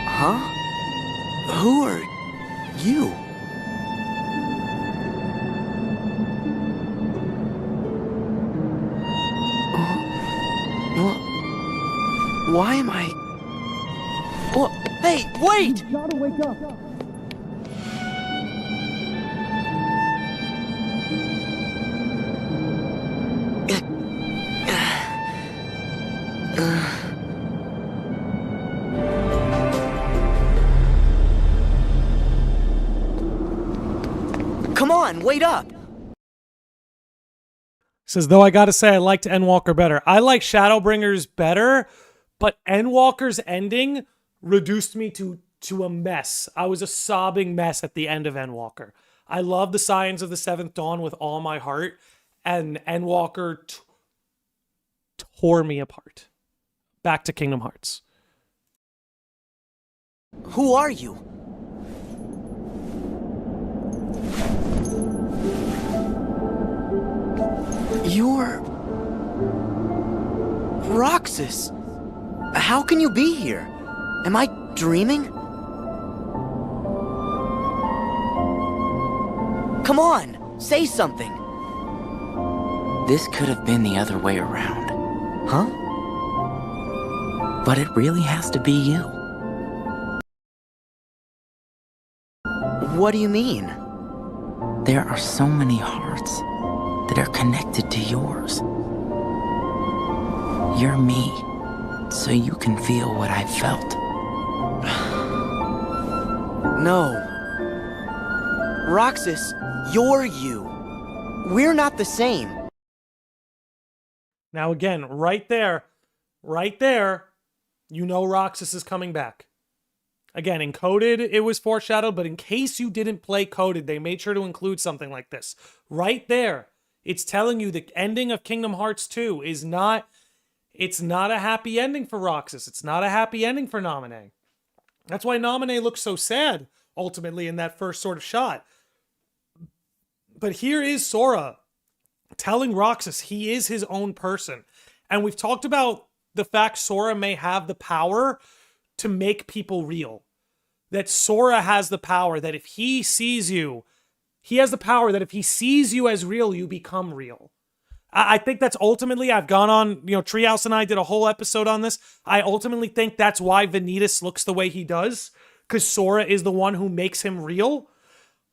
Huh? Who are you? Why am I... Well, hey, wait! You gotta wake up. Come on, wait up! Says, though I gotta say, I liked Endwalker better. I like Shadowbringers better, but Endwalker's ending reduced me to a mess. I was a sobbing mess at the end of Endwalker. I love the Scions of the Seventh Dawn with all my heart, and Endwalker tore me apart. Back to Kingdom Hearts. Who are you? You're... Roxas! How can you be here? Am I dreaming? Come on, say something. This could have been the other way around. Huh? But it really has to be you. What do you mean? There are so many hearts that are connected to yours. You're me, so you can feel what I felt. No. Roxas, you're you. We're not the same. Now again, right there, you know Roxas is coming back. Again, in Coded, it was foreshadowed, but in case you didn't play Coded, they made sure to include something like this. Right there, it's telling you the ending of Kingdom Hearts 2 is not... It's not a happy ending for Roxas. It's not a happy ending for Naminé. That's why Naminé looks so sad, ultimately, in that first sort of shot. But here is Sora telling Roxas he is his own person. And we've talked about the fact Sora may have the power to make people real. That Sora has the power that if he sees you, he has the power that if he sees you as real, you become real. I think that's ultimately, I've gone on, Treehouse and I did a whole episode on this. I ultimately think that's why Vanitas looks the way he does, because Sora is the one who makes him real.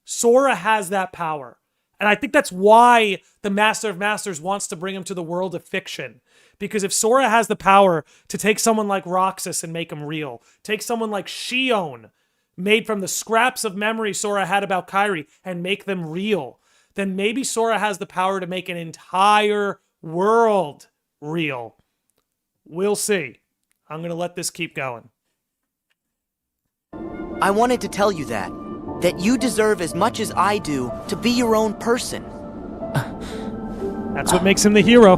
Sora has that power. And I think that's why the Master of Masters wants to bring him to the world of fiction. Because if Sora has the power to take someone like Roxas and make him real, take someone like Xion, made from the scraps of memory Sora had about Kairi, and make them real, then maybe Sora has the power to make an entire world real. We'll see. I'm going to let this keep going. I wanted to tell you that you deserve as much as I do to be your own person. That's what makes him the hero.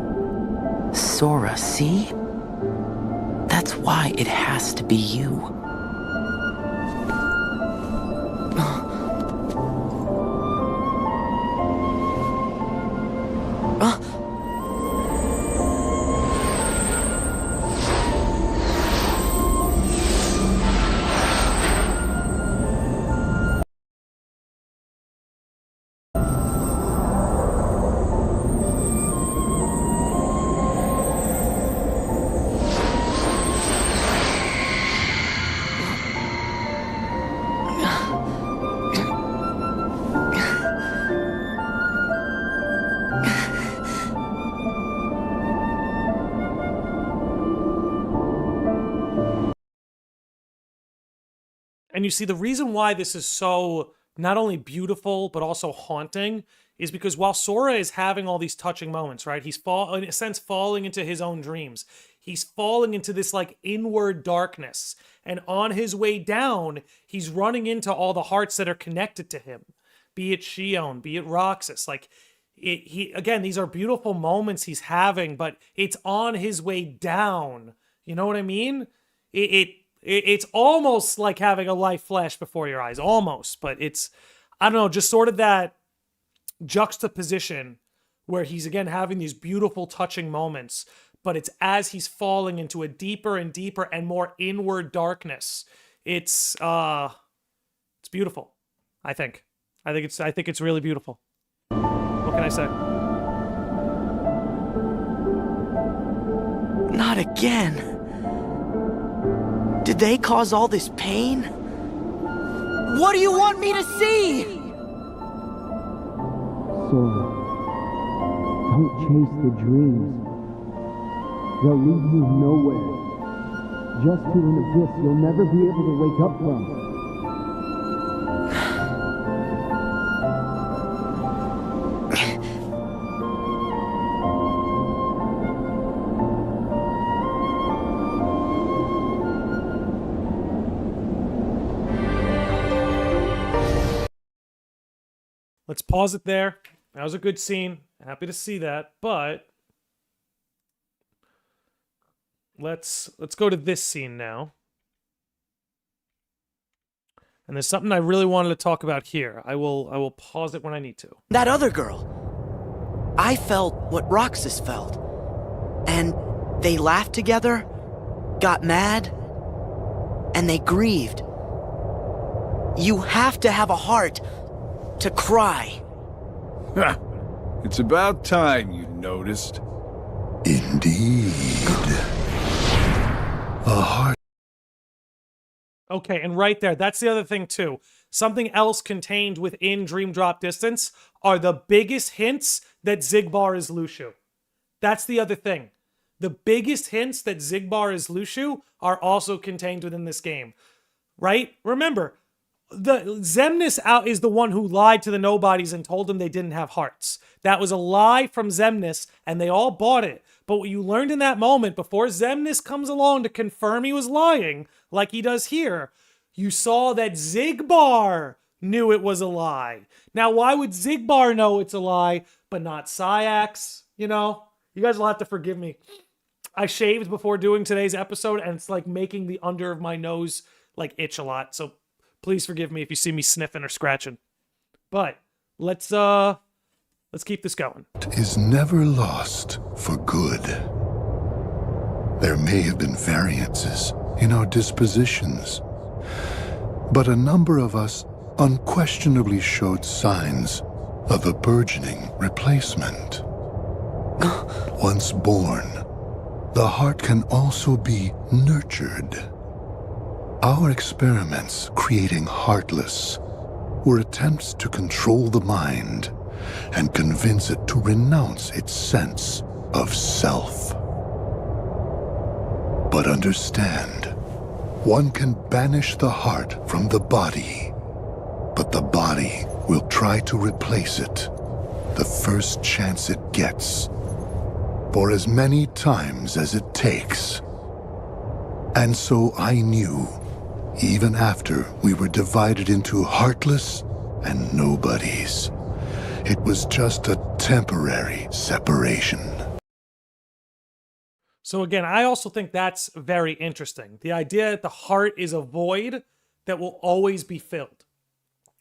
Sora, see? That's why it has to be you. you see, the reason why this is so not only beautiful, but also haunting is because while Sora is having all these touching moments, right? He's in a sense falling into his own dreams. He's falling into this like inward darkness. And on his way down, he's running into all the hearts that are connected to him. Be it Xion, be it Roxas. Like, again, these are beautiful moments he's having, but it's on his way down. You know what I mean? It's almost like having a life flash before your eyes. Almost. But it's, I don't know, just sort of that juxtaposition where he's, again, having these beautiful, touching moments, but it's as he's falling into a deeper and deeper and more inward darkness. It's beautiful, I think. I think it's really beautiful. What can I say? Not again. Did they cause all this pain? What do you want me to see? Sora, don't chase the dreams. They'll lead you nowhere. Just to an abyss you'll never be able to wake up from. Let's pause it there. That was a good scene. Happy to see that, but let's go to this scene now. And there's something I really wanted to talk about here. I will pause it when I need to. That other girl. I felt what Roxas felt. And they laughed together, got mad, and they grieved. You have to have a heart to cry. It's about time you noticed. Indeed. A heart. Okay, and right there, that's the other thing too. Something else contained within Dream Drop Distance are the biggest hints that Xigbar is Luxu. That's the other thing. The biggest hints that Xigbar is Luxu are also contained within this game. Right? Remember, the Xemnas out is the one who lied to the nobodies and told them they didn't have hearts. That was a lie from Xemnas, and they all bought it. But what you learned in that moment, before Xemnas comes along to confirm he was lying, like he does here, you saw that Xigbar knew it was a lie. Now, why would Xigbar know it's a lie, but not Saïx? You know? You guys will have to forgive me. I shaved before doing today's episode, and it's like making the under of my nose like itch a lot. So please forgive me if you see me sniffing or scratching. But let's keep this going. Is never lost for good. There may have been variances in our dispositions, but a number of us unquestionably showed signs of a burgeoning replacement. Once born, the heart can also be nurtured. Our experiments creating Heartless were attempts to control the mind and convince it to renounce its sense of self. But understand, one can banish the heart from the body, but the body will try to replace it the first chance it gets, for as many times as it takes. And so I knew, even after we were divided into Heartless and Nobodies, it was just a temporary separation. So again, I also think that's very interesting. The idea that the heart is a void that will always be filled,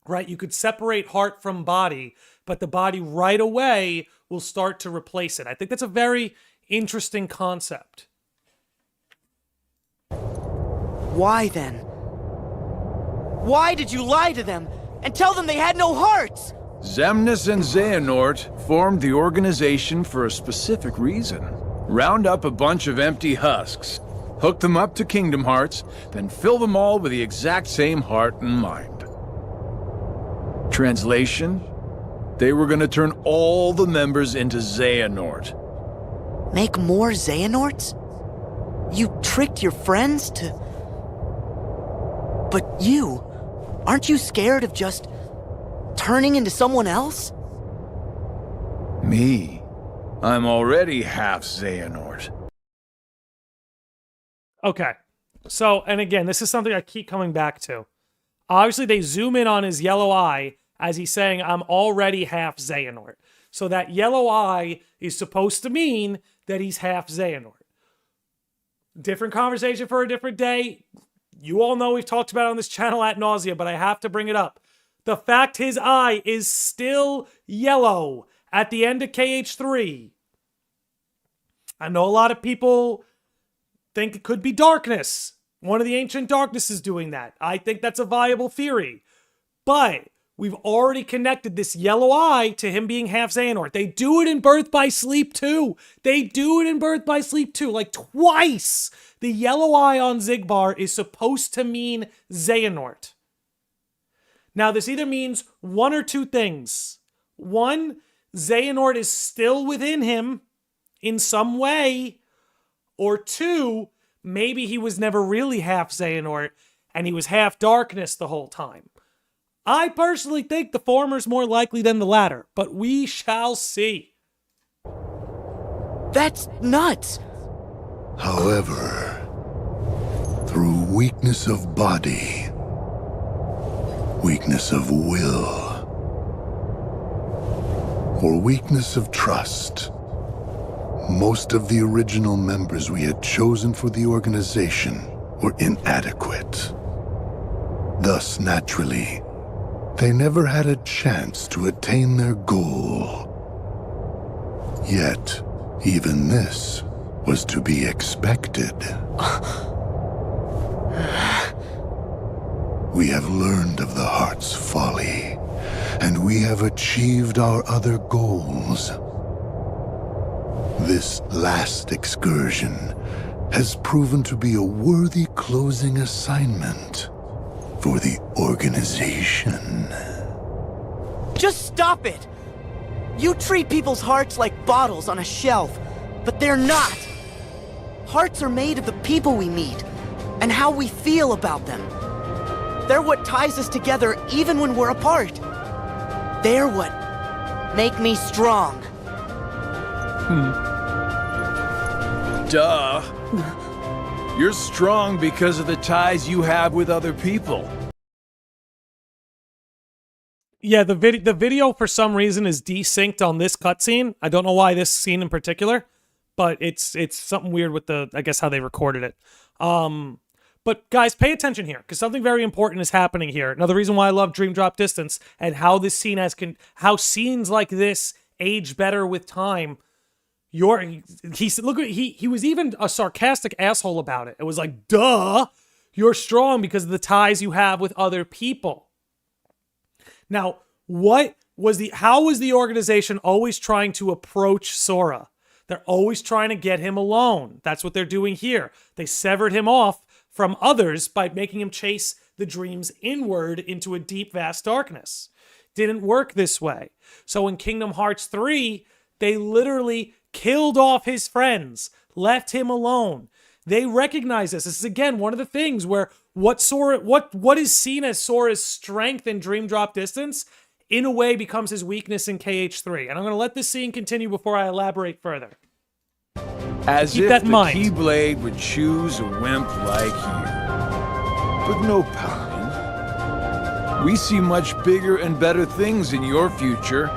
right? You could separate heart from body, but the body right away will start to replace it. I think that's a very interesting concept. Why then? Why did you lie to them and tell them they had no hearts? Xemnas and Xehanort formed the organization for a specific reason. Round up a bunch of empty husks, hook them up to Kingdom Hearts, then fill them all with the exact same heart and mind. Translation? They were gonna turn all the members into Xehanort. Make more Xehanorts? You tricked your friends to... But you... Aren't you scared of just turning into someone else? Me? I'm already half Xehanort. Okay. So, and again, this is something I keep coming back to. Obviously, they zoom in on his yellow eye as he's saying, I'm already half Xehanort. So that yellow eye is supposed to mean that he's half Xehanort. Different conversation for a different day. You all know we've talked about it on this channel ad nauseum, but I have to bring it up. The fact his eye is still yellow at the end of KH3. I know a lot of people think it could be darkness. One of the ancient darknesses doing that. I think that's a viable theory. But we've already connected this yellow eye to him being half Xehanort. They do it in Birth by Sleep too. They do it in Birth by Sleep too. Like twice. The yellow eye on Xigbar is supposed to mean Xehanort. Now this either means one or two things. One, Xehanort is still within him in some way. Or two, maybe he was never really half Xehanort and he was half darkness the whole time. I personally think the former's more likely than the latter, but we shall see. That's nuts. However, through weakness of body, weakness of will, or weakness of trust, most of the original members we had chosen for the organization were inadequate. Thus, naturally, they never had a chance to attain their goal. Yet, even this was to be expected. We have learned of the heart's folly, and we have achieved our other goals. This last excursion has proven to be a worthy closing assignment for the organization. Just stop it! You treat people's hearts like bottles on a shelf, but they're not. Hearts are made of the people we meet, and how we feel about them. They're what ties us together even when we're apart. They're what make me strong. Duh. You're strong because of the ties you have with other people. Yeah, the video for some reason is desynced on this cutscene. I don't know why this scene in particular, but it's something weird with I guess how they recorded it. But guys, pay attention here, because something very important is happening here. Another reason why I love Dream Drop Distance and how this scene how scenes like this age better with time. He was even a sarcastic asshole about it. It was like, duh, you're strong because of the ties you have with other people. Now, how was the organization always trying to approach Sora? They're always trying to get him alone. That's what they're doing here. They severed him off from others by making him chase the dreams inward into a deep, vast darkness. Didn't work this way. So in Kingdom Hearts 3, they literally killed off his friends, left him alone. They recognize this. This is, again, one of the things where what is seen as Sora's strength in Dream Drop Distance, in a way becomes his weakness in KH3. And I'm going to let this scene continue before I elaborate further. As Keep if that in the mind. Keyblade would choose a wimp like you. But no pouting. We see much bigger and better things in your future.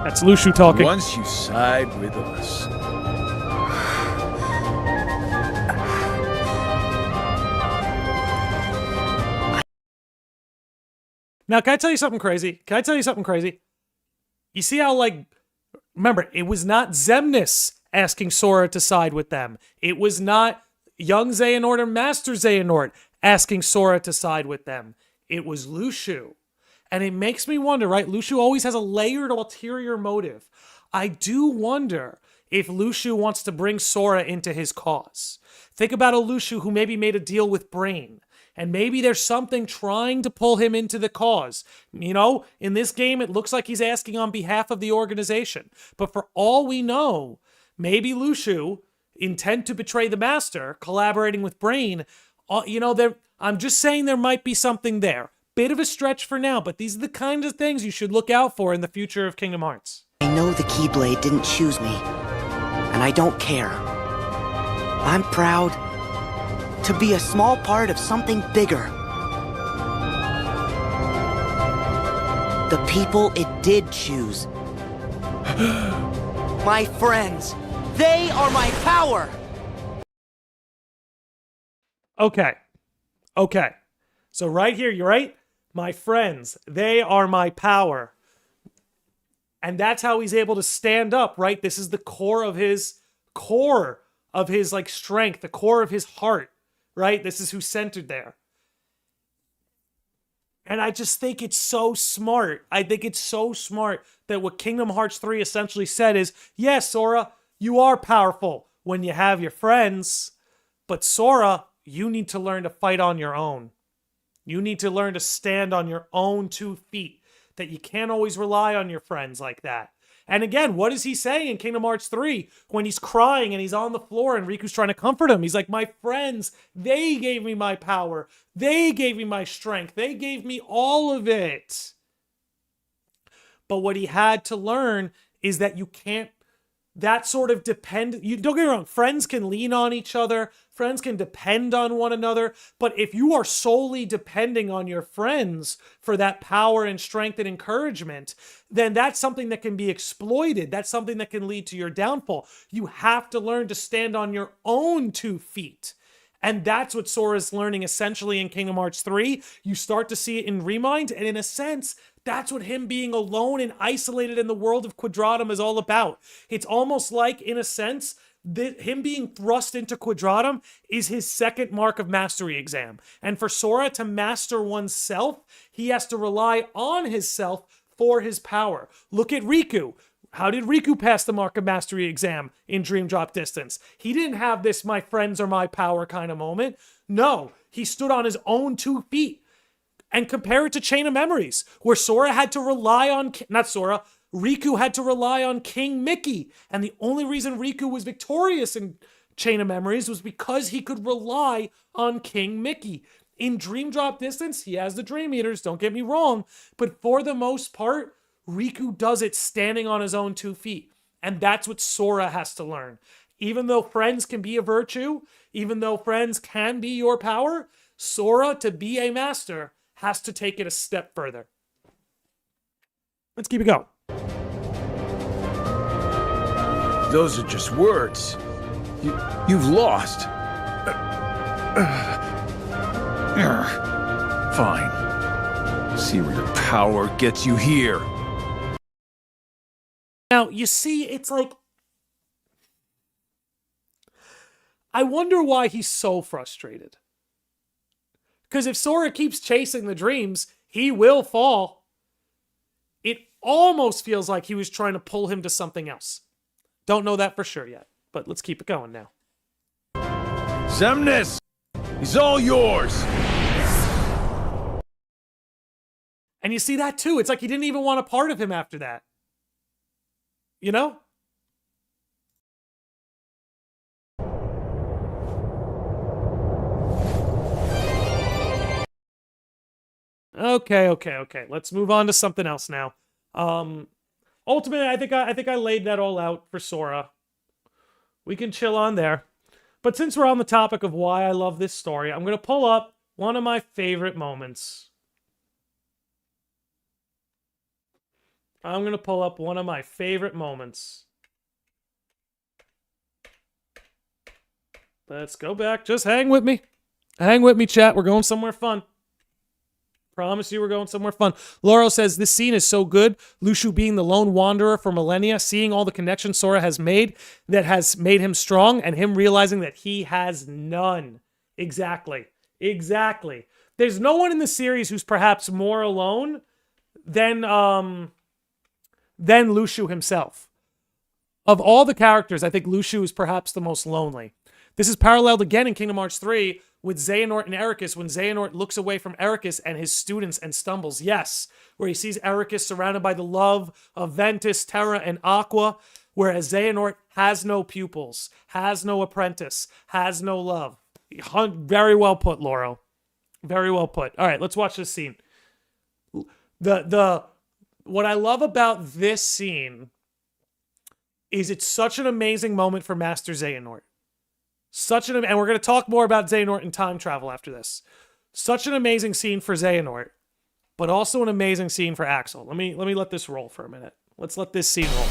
That's Lushu talking. Once you side with us. Now, can I tell you something crazy? You see how, remember, it was not Xemnas asking Sora to side with them. It was not young Xehanort or Master Xehanort asking Sora to side with them. It was Lushu. And it makes me wonder, right? Lushu always has a layered ulterior motive. I do wonder if Lushu wants to bring Sora into his cause. Think about a Lushu who maybe made a deal with Brain. And maybe there's something trying to pull him into the cause. You know, in this game, it looks like he's asking on behalf of the organization. But for all we know, maybe Lushu, intent to betray the Master, collaborating with Brain, I'm just saying there might be something there. bit of a stretch for now, but these are the kinds of things you should look out for in the future of Kingdom Hearts. I know the Keyblade didn't choose me, and I don't care. I'm proud to be a small part of something bigger. The people it did choose. My friends, they are my power! Okay. So right here, you're right. My friends, they are my power. And that's how he's able to stand up, right? This is the core of his like strength, the core of his heart, right? This is who's centered there. And I just think it's so smart. I think it's so smart that what Kingdom Hearts 3 essentially said is, yes, Sora, you are powerful when you have your friends, but Sora, you need to learn to fight on your own. You need to learn to stand on your own 2 feet, that you can't always rely on your friends like that. And again, what does he say in Kingdom Hearts 3 when he's crying and he's on the floor and Riku's trying to comfort him? He's like, my friends, they gave me my power. They gave me my strength. They gave me all of it. But what he had to learn is that you can't, that sort of don't get me wrong, friends can lean on each other, friends can depend on one another, but if you are solely depending on your friends for that power and strength and encouragement, then that's something that can be exploited. That's something that can lead to your downfall. You have to learn to stand on your own 2 feet. And that's what Sora's learning essentially in Kingdom Hearts 3. You start to see it in Remind, and in a sense, that's what him being alone and isolated in the world of Quadratum is all about. It's almost like, in a sense, that him being thrust into Quadratum is his second Mark of Mastery exam. And for Sora to master oneself, he has to rely on his self for his power. Look at Riku. How did Riku pass the Mark of Mastery exam in Dream Drop Distance? He didn't have this my friends are my power kind of moment. No, he stood on his own 2 feet. And compare it to Chain of Memories, where Sora had to rely on, Riku had to rely on King Mickey. And the only reason Riku was victorious in Chain of Memories was because he could rely on King Mickey. In Dream Drop Distance, he has the Dream Eaters, don't get me wrong, but for the most part, Riku does it standing on his own 2 feet. And that's what Sora has to learn. Even though friends can be a virtue, even though friends can be your power, Sora, to be a master, has to take it a step further. Let's keep it going. Those are just words. You've lost. Fine. See where your power gets you here. Now, you see, it's like, I wonder why he's so frustrated. Because if Sora keeps chasing the dreams, he will fall. It almost feels like he was trying to pull him to something else. Don't know that for sure yet, but let's keep it going now. Xemnas, he's all yours. And you see that too. It's like he didn't even want a part of him after that. You know? Okay. Let's move on to something else now. Ultimately, I think I laid that all out for Sora. We can chill on there. But since we're on the topic of why I love this story, I'm going to pull up one of my favorite moments. Let's go back. Just hang with me. Hang with me, chat. We're going somewhere fun. Promise you we're going somewhere fun. Laurel says, this scene is so good. Lushu being the lone wanderer for millennia, seeing all the connections Sora has made that has made him strong, and him realizing that he has none. Exactly. There's no one in the series who's perhaps more alone than Lushu himself. Of all the characters, I think Lushu is perhaps the most lonely. This is paralleled again in Kingdom Hearts 3 with Xehanort and Ericus when Xehanort looks away from Ericus and his students and stumbles. Yes, where he sees Ericus surrounded by the love of Ventus, Terra, and Aqua, whereas Xehanort has no pupils, has no apprentice, has no love. Very well put, Laurel. Very well put. All right, let's watch this scene. What I love about this scene is it's such an amazing moment for Master Xehanort. And we're going to talk more about Xehanort and time travel after this. Such an amazing scene for Xehanort, but also an amazing scene for Axel. Let me let this roll for a minute. Let's let this scene roll.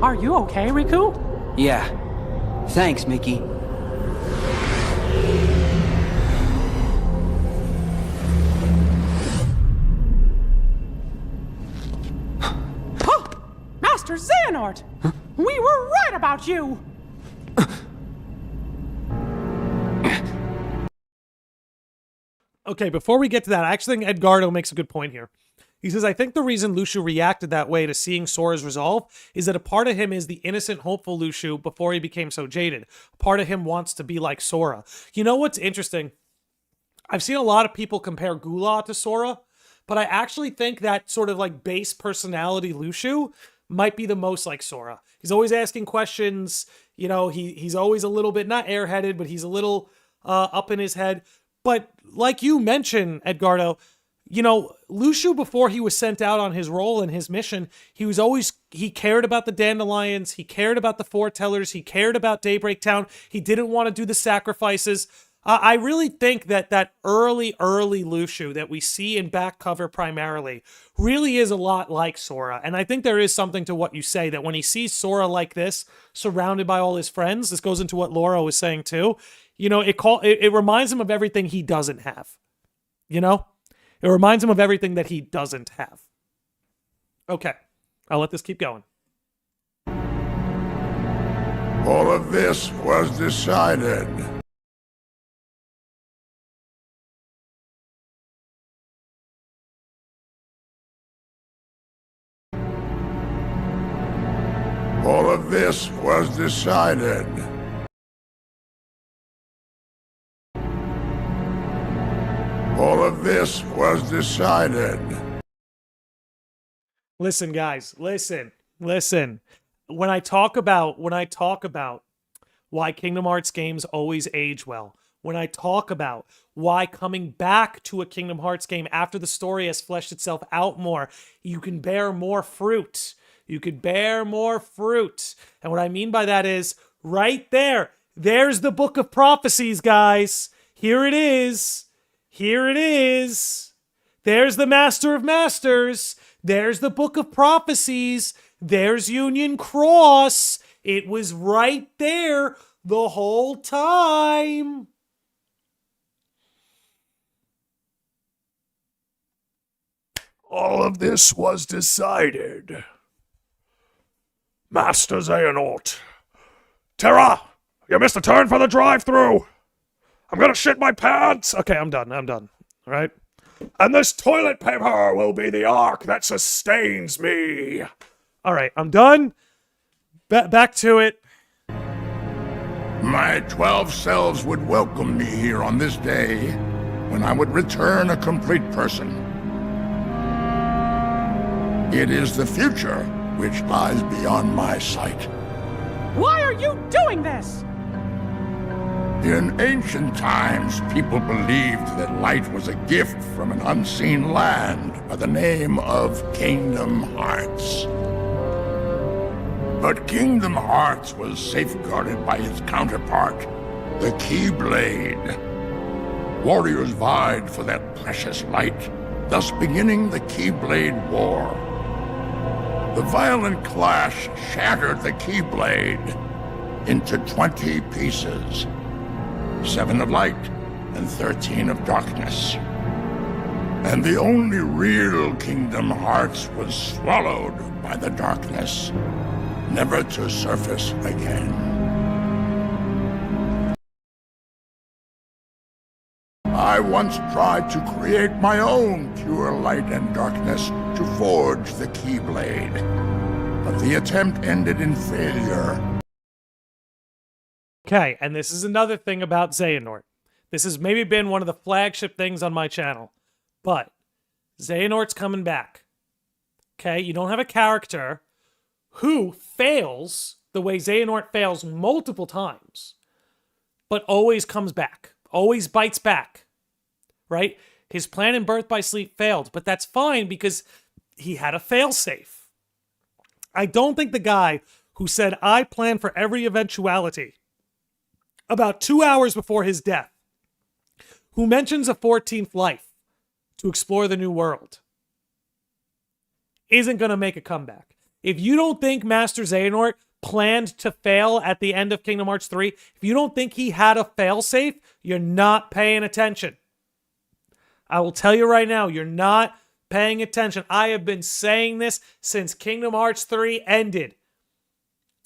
Are you okay, Riku? Yeah. Thanks, Mickey. Master Xehanort! Huh? We were right about you! Okay, before we get to that, I actually think Edgardo makes a good point here. He says, I think the reason Luxu reacted that way to seeing Sora's resolve is that a part of him is the innocent, hopeful Luxu before he became so jaded. A part of him wants to be like Sora. You know what's interesting? I've seen a lot of people compare Gula to Sora, but I actually think that sort of like base personality Luxu might be the most like Sora. He's always asking questions. You know, he's always a little bit, not airheaded, but he's a little up in his head. But like you mentioned, Edgardo, you know, Luxu, before he was sent out on his role and his mission, he cared about the Dandelions, he cared about the Foretellers, he cared about Daybreak Town, he didn't want to do the sacrifices. I really think that early Luxu that we see in back cover primarily really is a lot like Sora. And I think there is something to what you say, that when he sees Sora like this, surrounded by all his friends, this goes into what Laura was saying too, you know, it reminds him of everything he doesn't have, you know? It reminds him of everything that he doesn't have. Okay, I'll let this keep going. All of this was decided. All of this was decided. All of this was decided. Listen, guys, listen. When I talk about why Kingdom Hearts games always age well, when I talk about why coming back to a Kingdom Hearts game after the story has fleshed itself out more, you can bear more fruit. You could bear more fruit. And what I mean by that is, right there, there's the Book of Prophecies, guys. Here it is. Here it is. There's the Master of Masters. There's the Book of Prophecies. There's Union Cross. It was right there the whole time. All of this was decided. Master Xehanort. Terra, you missed a turn for the drive-thru. I'm gonna shit my pants. Okay, I'm done. All right? And this toilet paper will be the ark that sustains me. All right, I'm done. Back to it. My 12 selves would welcome me here on this day, when I would return a complete person. It is the future which lies beyond my sight. Why are you doing this? In ancient times, people believed that light was a gift from an unseen land by the name of Kingdom Hearts. But Kingdom Hearts was safeguarded by its counterpart, the Keyblade. Warriors vied for that precious light, thus beginning the Keyblade War. The violent clash shattered the Keyblade into 20 pieces. 7 of light and 13 of darkness. And the only real Kingdom Hearts was swallowed by the darkness, never to surface again. I once tried to create my own pure light and darkness to forge the Keyblade, but the attempt ended in failure. Okay, and this is another thing about Xehanort. This has maybe been one of the flagship things on my channel, but Xehanort's coming back. Okay, you don't have a character who fails the way Xehanort fails multiple times, but always comes back, always bites back, right? His plan in Birth by Sleep failed, but that's fine because he had a failsafe. I don't think the guy who said, I plan for every eventuality, about 2 hours before his death, who mentions a 14th life to explore the new world, isn't going to make a comeback. If you don't think Master Xehanort planned to fail at the end of Kingdom Hearts 3, if you don't think he had a failsafe, you're not paying attention. I will tell you right now, you're not paying attention. I have been saying this since Kingdom Hearts 3 ended.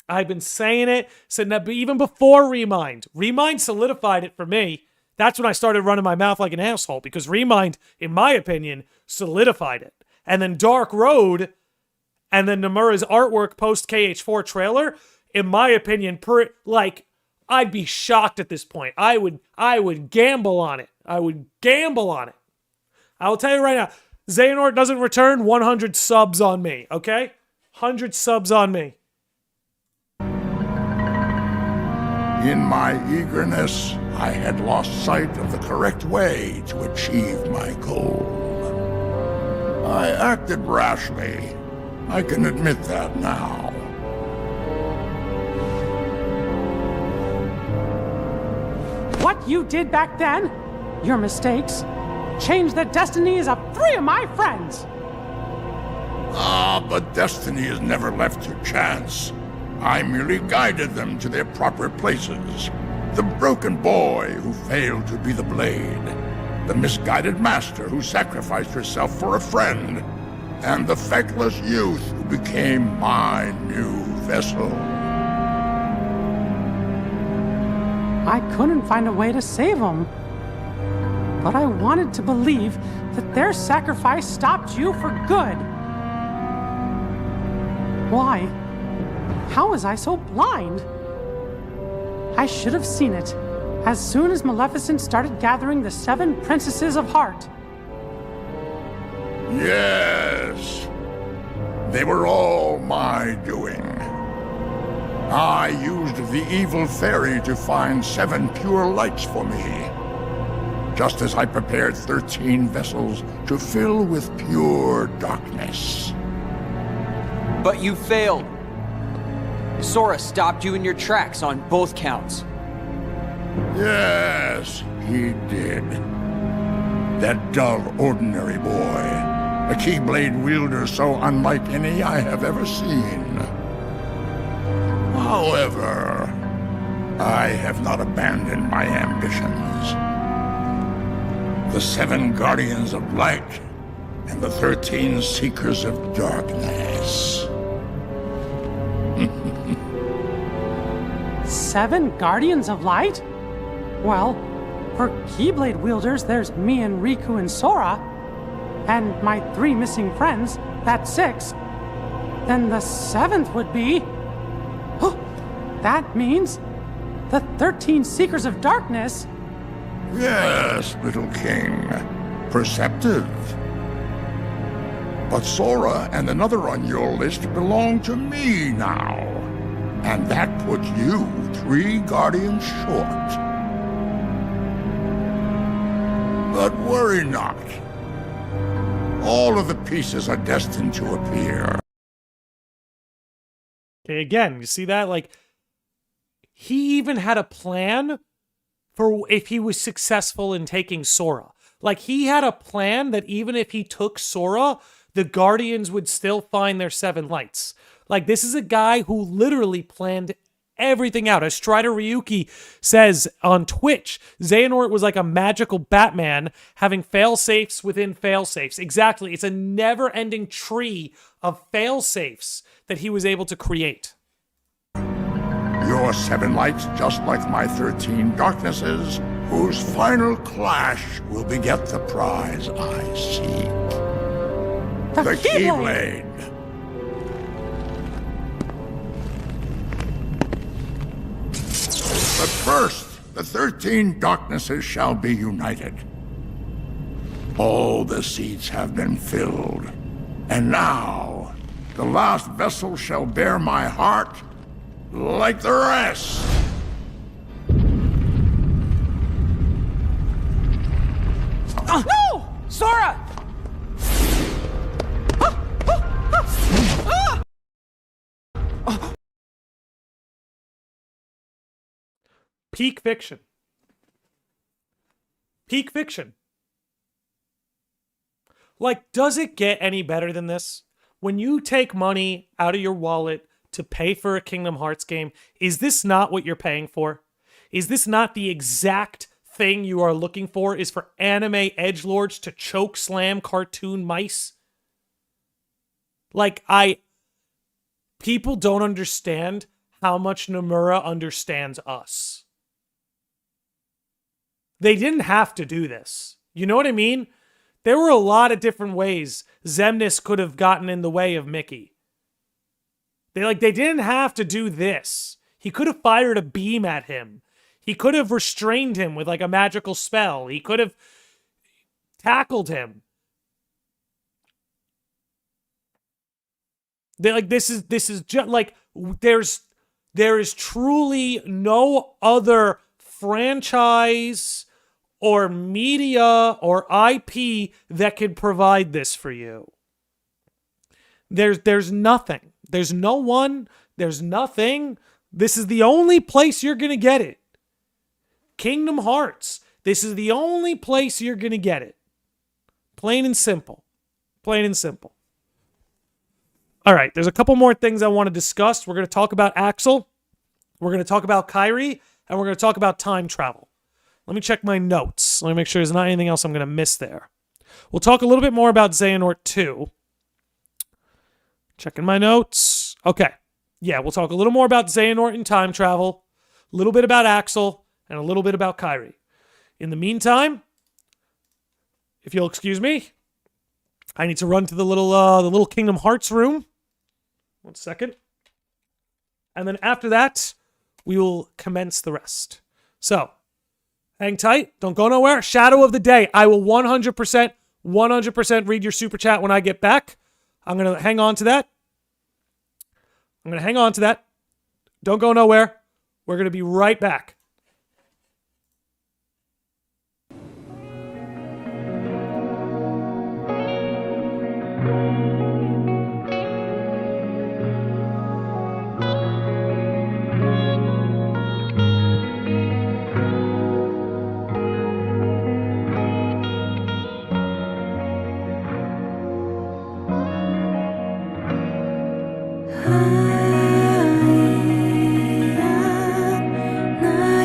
I've been saying it since even before Remind. Remind solidified it for me. That's when I started running my mouth like an asshole, because Remind, in my opinion, solidified it. And then Dark Road, and then Nomura's artwork post KH4 trailer, in my opinion, I'd be shocked at this point. I would gamble on it. I would gamble on it. I will tell you right now, Xehanort doesn't return, 100 subs on me, okay? 100 subs on me. In my eagerness, I had lost sight of the correct way to achieve my goal. I acted rashly. I can admit that now. What you did back then, your mistakes, changed the destinies of 3 of my friends. But destiny is never left to chance. I merely guided them to their proper places. The broken boy who failed to be the blade, the misguided master who sacrificed herself for a friend, and the feckless youth who became my new vessel. I couldn't find a way to save them. But I wanted to believe that their sacrifice stopped you for good. Why? How was I so blind? I should have seen it as soon as Maleficent started gathering the 7 princesses of heart. Yes. They were all my doing. I used the evil fairy to find 7 pure lights for me, just as I prepared 13 vessels to fill with pure darkness. But you failed. Sora stopped you in your tracks on both counts. Yes, he did. That dull, ordinary boy. A Keyblade wielder so unlike any I have ever seen. However, I have not abandoned my ambitions. The 7 Guardians of Light and the 13 Seekers of Darkness. 7 Guardians of Light? Well, for Keyblade wielders, there's me and Riku and Sora. And my 3 missing friends, that's 6. Then the 7th would be... that means the 13 Seekers of Darkness. Yes, little king. Perceptive. But Sora and another on your list belong to me now. And that puts you 3 guardians short. But worry not. All of the pieces are destined to appear. Okay, again, you see that? Like, he even had a plan for if he was successful in taking Sora. Like, he had a plan that even if he took Sora, the Guardians would still find their 7 lights. Like, this is a guy who literally planned everything out. As Strider Ryuki says on Twitch, Xehanort was like a magical Batman having fail-safes within fail-safes. Exactly. It's a never-ending tree of fail-safes that he was able to create. Your 7 lights, just like my 13 darknesses, whose final clash will beget the prize I seek. The Keyblade! But first, the 13 darknesses shall be united. All the seats have been filled, and now the last vessel shall bear my heart like the rest. No! Sora! Peak fiction. Peak fiction. Like, does it get any better than this? When you take money out of your wallet to pay for a Kingdom Hearts game, is this not what you're paying for? Is this not the exact thing you are looking for? Is for anime edgelords to choke slam cartoon mice? Like, people don't understand how much Nomura understands us. They didn't have to do this. You know what I mean? There were a lot of different ways Xemnas could have gotten in the way of Mickey. They didn't have to do this. He could have fired a beam at him. He could have restrained him with like a magical spell. He could have tackled him. This is just like there is truly no other franchise or media or IP that can provide this for you. There's nothing. There's no one. There's nothing. This is the only place you're going to get it. Kingdom Hearts. This is the only place you're going to get it. Plain and simple. Plain and simple. All right, there's a couple more things I want to discuss. We're going to talk about Axel. We're going to talk about Kairi. And we're going to talk about time travel. Let me check my notes. Let me make sure there's not anything else I'm going to miss there. We'll talk a little bit more about Xehanort 2. Checking my notes. Okay. Yeah, we'll talk a little more about Xehanort and time travel, a little bit about Axel, and a little bit about Kairi. In the meantime, if you'll excuse me, I need to run to the little Kingdom Hearts room. 1 second. And then after that, we will commence the rest. So, hang tight. Don't go nowhere. Shadow of the day. I will 100% read your super chat when I get back. I'm going to hang on to that. Don't go nowhere. We're going to be right back. Na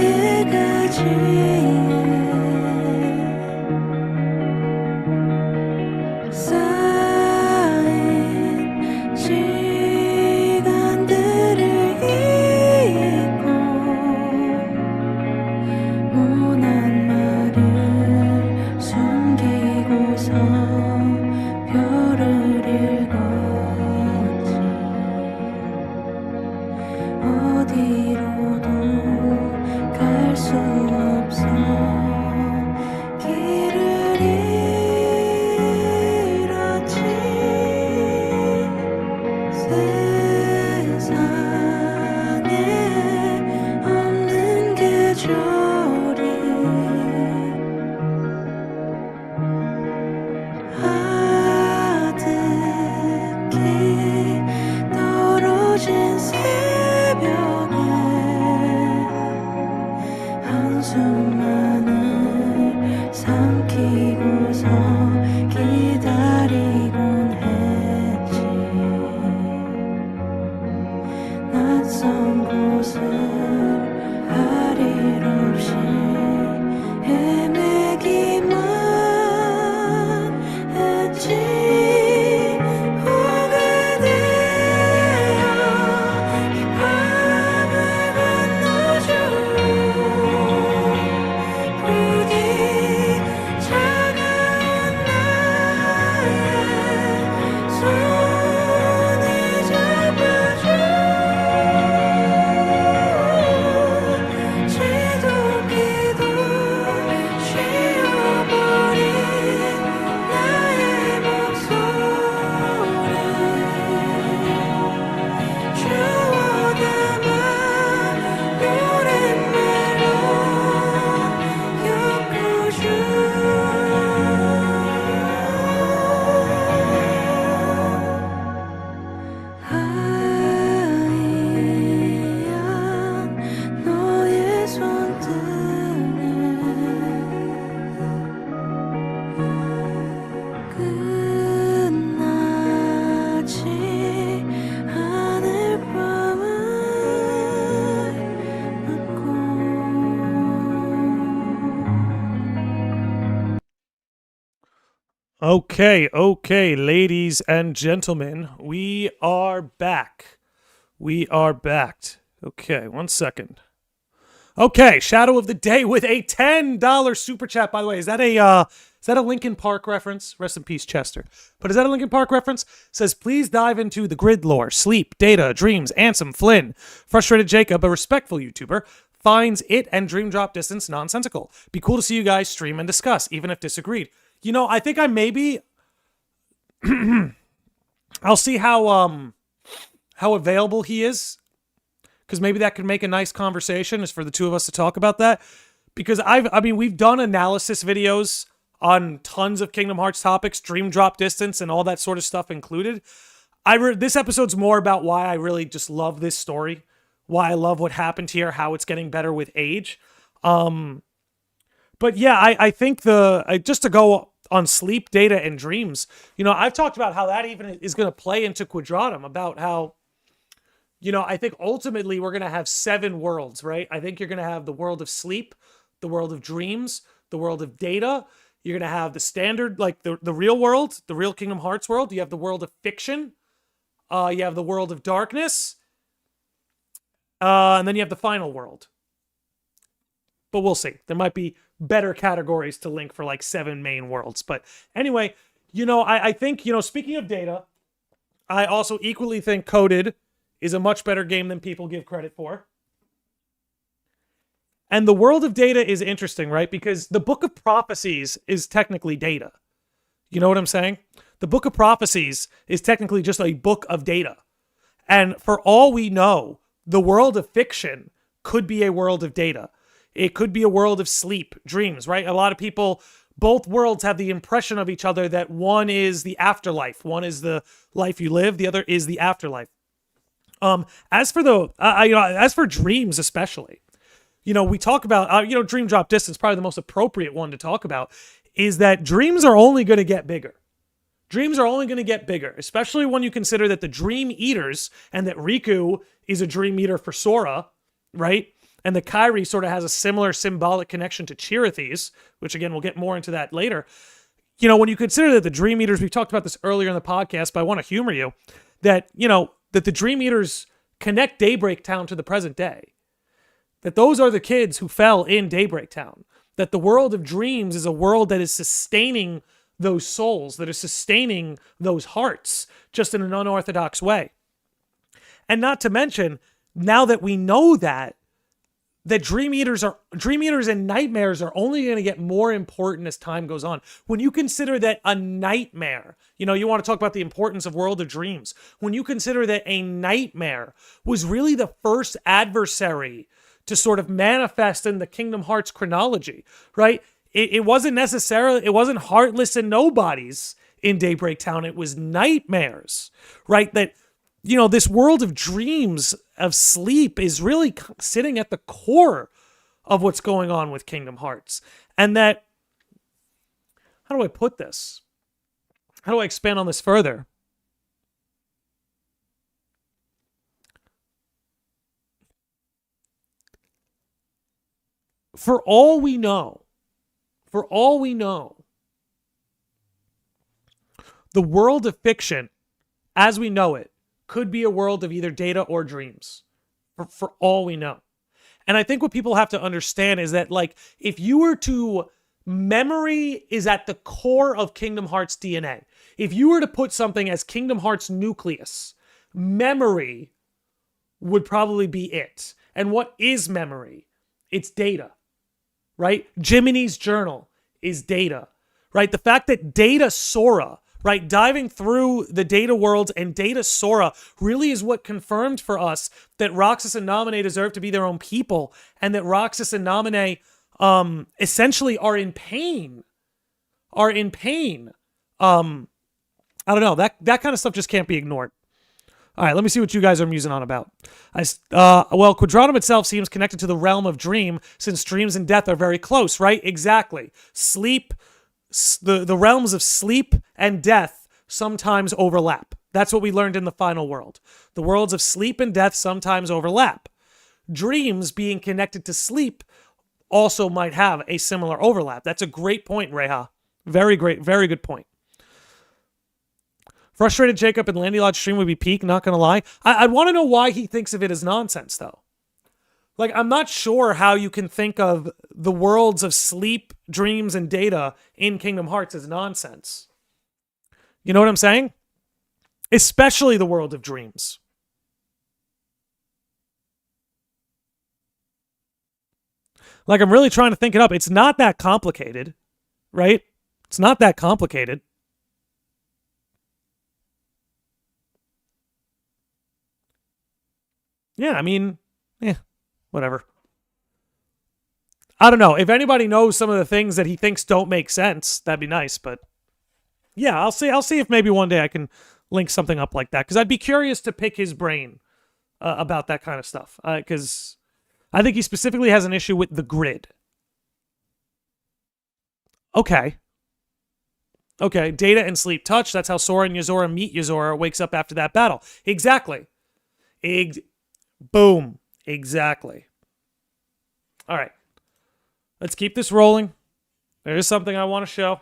Okay, ladies and gentlemen, we are back. We are back. Okay, 1 second. Okay, Shadow of the Day with a $10 super chat. By the way, is that a Linkin Park reference? Rest in peace, Chester. But is that a Linkin Park reference? Says, please dive into the grid lore, sleep, data, dreams, Ansem, Flynn. Frustrated Jacob, a respectful YouTuber, finds it and Dream Drop Distance nonsensical. Be cool to see you guys stream and discuss, even if disagreed. You know, I think I maybe I'll see how available he is, because maybe that could make a nice conversation, is for the two of us to talk about that. Because we've done analysis videos on tons of Kingdom Hearts topics, Dream Drop Distance and all that sort of stuff included. This episode's more about why I really just love this story, why I love what happened here, how it's getting better with age. But yeah, I think just to go on sleep, data, and dreams, you know, I've talked about how that even is going to play into Quadratum, about how, you know, I think ultimately we're going to have 7 worlds, right? I think you're going to have the world of sleep, the world of dreams, the world of data. You're going to have the standard, like the real world, the real Kingdom Hearts world. You have the world of fiction. You have the world of darkness. And then you have the final world. But we'll see. There might be better categories to link for like 7 main worlds. But anyway, you know, I think, you know, speaking of data, I also equally think Coded is a much better game than people give credit for. And the world of data is interesting, right? Because the Book of Prophecies is technically data. You know what I'm saying? The Book of Prophecies is technically just a book of data. And for all we know, the world of fiction could be a world of data. It could be a world of sleep, dreams, right? A lot of people, both worlds have the impression of each other that one is the afterlife. One is the life you live. The other is the afterlife. As for dreams, especially, you know, we talk about, Dream Drop Distance, probably the most appropriate one to talk about, is that dreams are only going to get bigger. Dreams are only going to get bigger, especially when you consider that the Dream Eaters, and that Riku is a Dream Eater for Sora, right? And the Kairi sort of has a similar symbolic connection to Chirithes, which again, we'll get more into that later. You know, when you consider that the Dream Eaters, we talked about this earlier in the podcast, but I want to humor you, that, you know, that the Dream Eaters connect Daybreak Town to the present day. That those are the kids who fell in Daybreak Town. That the world of dreams is a world that is sustaining those souls, that is sustaining those hearts, just in an unorthodox way. And not to mention, now that we know that Dream Eaters and nightmares are only going to get more important as time goes on. When you consider that a nightmare, you know, you want to talk about the importance of World of Dreams. When you consider that a nightmare was really the first adversary to sort of manifest in the Kingdom Hearts chronology, right? It wasn't Heartless and Nobodies in Daybreak Town. It was nightmares, right? That, you know, this world of dreams, of sleep, is really sitting at the core of what's going on with Kingdom Hearts. And that, how do I put this? How do I expand on this further? For all we know, the world of fiction, as we know it, could be a world of either data or dreams, for all we know. And I think what people have to understand is that, like, if you were to, memory is at the core of Kingdom Hearts DNA. If you were to put something as Kingdom Hearts nucleus, memory would probably be it. And what is memory? It's data, right? Jiminy's journal is data, right? The fact that Data Sora, right, diving through the data worlds and Data Sora really is what confirmed for us that Roxas and Naminé deserve to be their own people, and that Roxas and Naminé essentially are in pain. I don't know. That kind of stuff just can't be ignored. All right, let me see what you guys are musing on about. Well, Quadratum itself seems connected to the realm of dream, since dreams and death are very close, right? Exactly. Sleep, the realms of sleep and death sometimes overlap. That's what we learned in the final world. The worlds of sleep and death sometimes overlap. Dreams being connected to sleep also might have a similar overlap. That's a great point, Reha. Very great, very good point. Frustrated Jacob and Landy Lodge stream would be peak, not gonna lie. I'd want to know why he thinks of it as nonsense, though. Like, I'm not sure how you can think of the worlds of sleep, dreams, and data in Kingdom Hearts as nonsense. You know what I'm saying? Especially the world of dreams. Like, I'm really trying to think it up. It's not that complicated, right? It's not that complicated. Yeah, I mean, whatever. I don't know. If anybody knows some of the things that he thinks don't make sense, that'd be nice. But yeah, I'll see if maybe one day I can link something up like that. Because I'd be curious to pick his brain about that kind of stuff. Because I think he specifically has an issue with the grid. Okay, Data and Sleep touch. That's how Sora and Yozora meet Yozora. Wakes up after that battle. Exactly. Boom. Exactly. All right. Let's keep this rolling. There is something I want to show.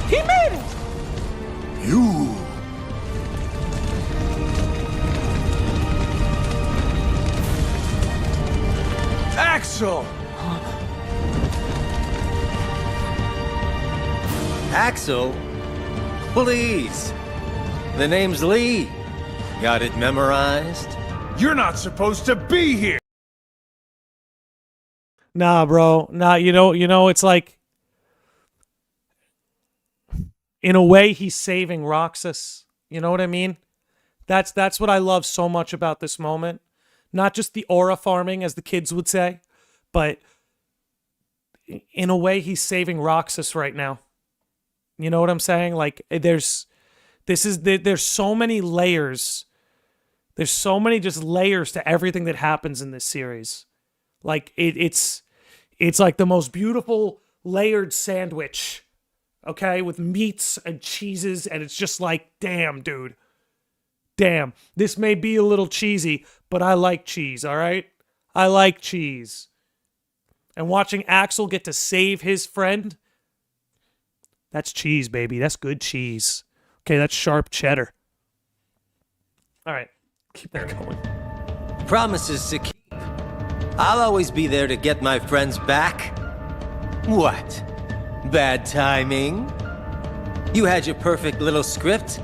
He made it! You. Axel! Axel? Please. The name's Lee. Got it memorized? You're not supposed to be here! Nah, bro. Nah, you know, it's like, in a way, he's saving Roxas. You know what I mean? That's what I love so much about this moment. Not just the aura farming, as the kids would say, but in a way, he's saving Roxas right now. You know what I'm saying? Like, there's so many layers. There's so many just layers to everything that happens in this series. Like, it's like the most beautiful layered sandwich, okay, with meats and cheeses, and it's just like, damn, dude. Damn, this may be a little cheesy, but I like cheese, all right? I like cheese. And watching Axel get to save his friend, that's cheese, baby. That's good cheese. Okay, that's sharp cheddar. All right, keep that going. Promises to keep. I'll always be there to get my friends back. What? Bad timing? You had your perfect little script,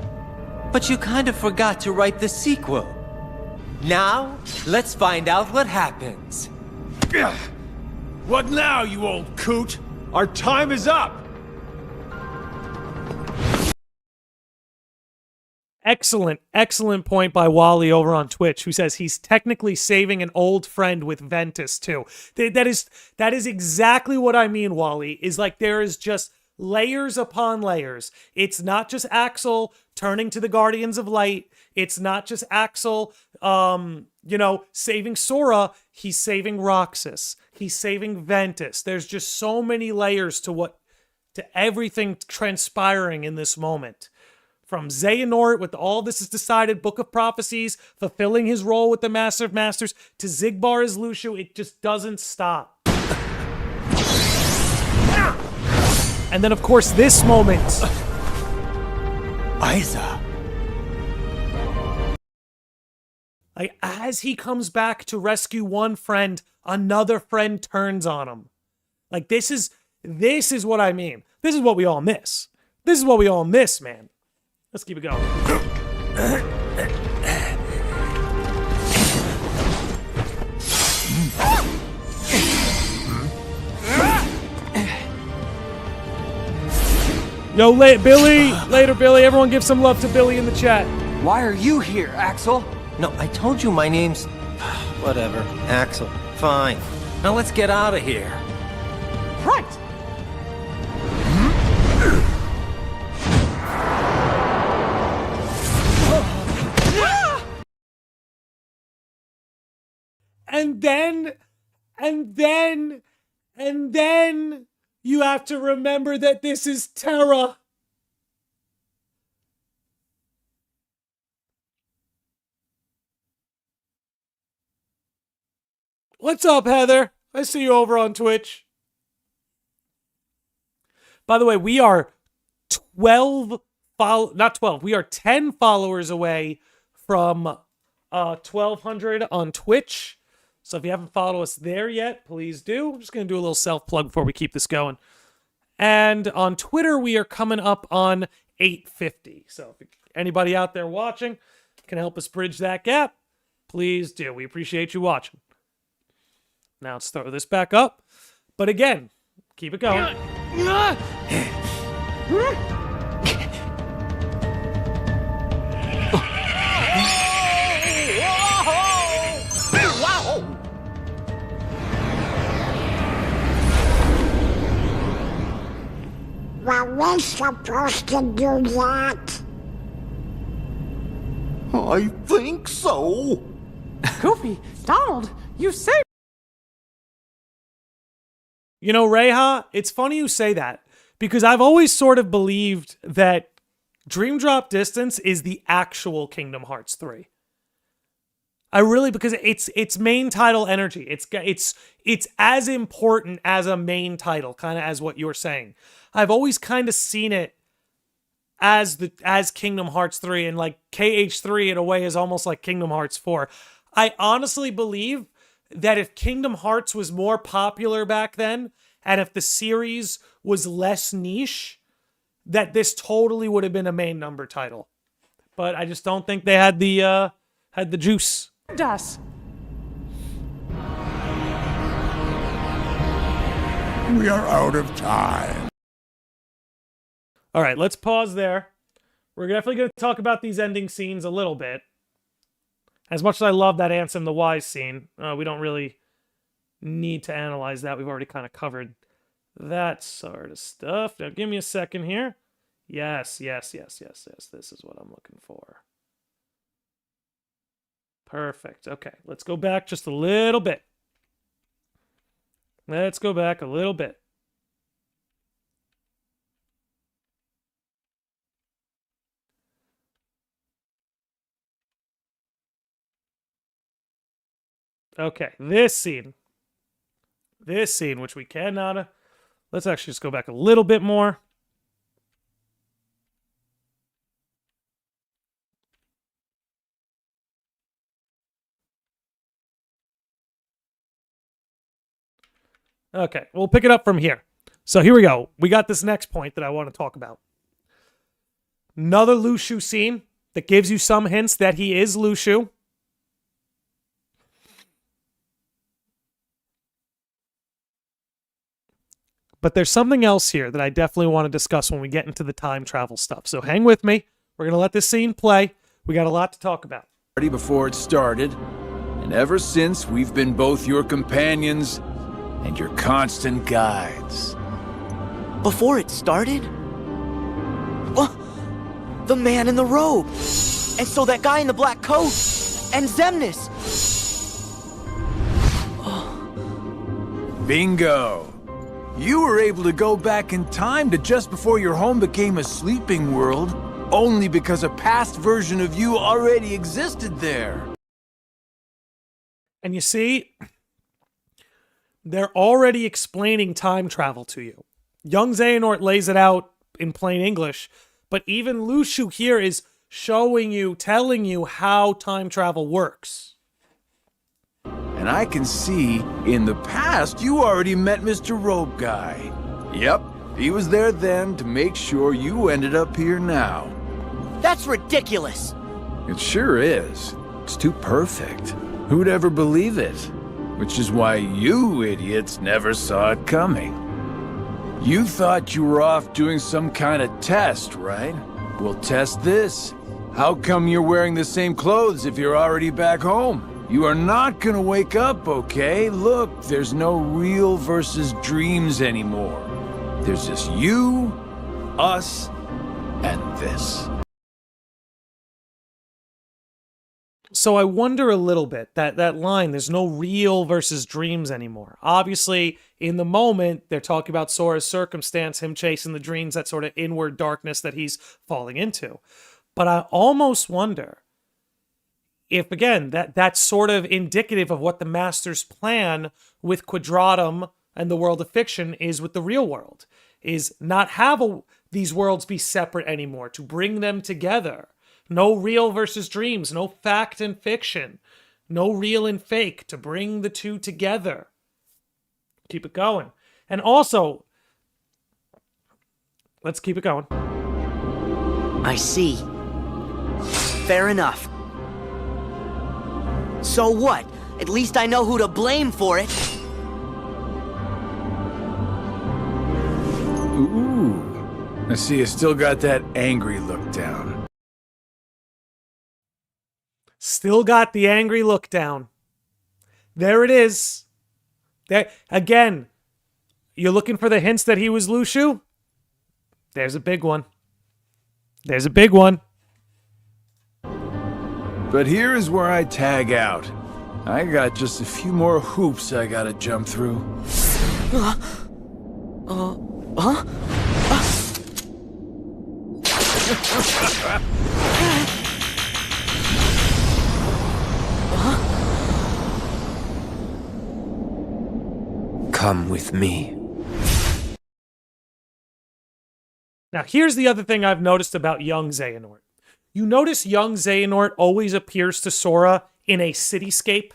but you kind of forgot to write the sequel. Now, let's find out what happens. What now, you old coot? Our time is up! Excellent point by Wally over on Twitch, who says he's technically saving an old friend with Ventus too. That is exactly what I mean, Wally, is like there is just layers upon layers. It's not just Axel turning to the Guardians of Light. It's not just Axel, saving Sora. He's saving Roxas. He's saving Ventus. There's just so many layers to everything transpiring in this moment. From Xehanort with all this is decided, Book of Prophecies, fulfilling his role with the Master of Masters, to Xigbar as Lucio, it just doesn't stop. And then, of course, this moment. Aiza. Like, as he comes back to rescue one friend, another friend turns on him. Like, this is what I mean. This is what we all miss. This is what we all miss, man. Let's keep it going. Yo, Billy! Later, Billy. Everyone give some love to Billy in the chat. Why are you here, Axel? No, I told you my name's... whatever. Axel. Fine. Now let's get out of here. Right! And then You have to remember that this is Terra. What's up, Heather? I see you over on Twitch. By the way, we are 10 followers away from 1,200 on Twitch. So if you haven't followed us there yet, please do. I'm just going to do a little self-plug before we keep this going. And on Twitter, we are coming up on 850. So if anybody out there watching can help us bridge that gap, please do. We appreciate you watching. Now let's throw this back up. But again, keep it going. Were we supposed to do that? I think so. Goofy, Donald, you saved. You know, Reha, it's funny you say that because I've always sort of believed that Dream Drop Distance is the actual Kingdom Hearts 3. I really, because it's main title energy. It's as important as a main title, kind of as what you're saying. I've always kind of seen it as Kingdom Hearts 3, and like KH3 in a way is almost like Kingdom Hearts 4. I honestly believe that if Kingdom Hearts was more popular back then, and if the series was less niche, that this totally would have been a main number title. But I just don't think they had the juice. Us. We are out of time. All right, let's pause there. We're definitely going to talk about these ending scenes a little bit. As much as I love that Ansem the Wise scene, we don't really need to analyze that. We've already kind of covered that sort of stuff. Now, give me a second here. Yes. This is what I'm looking for. Perfect. Okay, let's go back just a little bit. Let's go back a little bit. Okay, this scene, which we cannot... let's actually just go back a little bit more. Okay, we'll pick it up from here. So here we go. We got this next point that I want to talk about. Another Lushu scene that gives you some hints that he is Lushu. But there's something else here that I definitely want to discuss when we get into the time travel stuff. So hang with me. We're going to let this scene play. We got a lot to talk about. Before it started, and ever since, we've been both your companions and your constant guides. Before it started? Oh, the man in the robe! And so that guy in the black coat! And Xemnas! Bingo! You were able to go back in time to just before your home became a sleeping world, only because a past version of you already existed there. And you see, they're already explaining time travel to you. Young Xehanort lays it out in plain English, but even Lushu here is showing you, telling you how time travel works. And I can see, in the past, you already met Mr. Robe Guy. Yep, he was there then to make sure you ended up here now. That's ridiculous! It sure is. It's too perfect. Who'd ever believe it? Which is why you idiots never saw it coming. You thought you were off doing some kind of test, right? We'll test this. How come you're wearing the same clothes if you're already back home? You are not gonna wake up, okay? Look, there's no real versus dreams anymore. There's just you, us, and this. So I wonder a little bit, that line, there's no real versus dreams anymore. Obviously, in the moment, they're talking about Sora's circumstance, him chasing the dreams, that sort of inward darkness that he's falling into. But I almost wonder if, again, that's sort of indicative of what the Master's plan with Quadratum and the world of fiction is with the real world, is not have these worlds be separate anymore, to bring them together. No real versus dreams, no fact and fiction, no real and fake, to bring the two together. Keep it going. And also, let's keep it going. I see. Fair enough. So what? At least I know who to blame for it. Ooh. I see you still got that angry look down. Still got the angry look down. There it is. There again. You're looking for the hints that he was Lushu? There's a big one. There's a big one. But here is where I tag out. I got just a few more hoops I gotta jump through. Come with me. Now, here's the other thing I've noticed about young Xehanort. You notice young Xehanort always appears to Sora in a cityscape.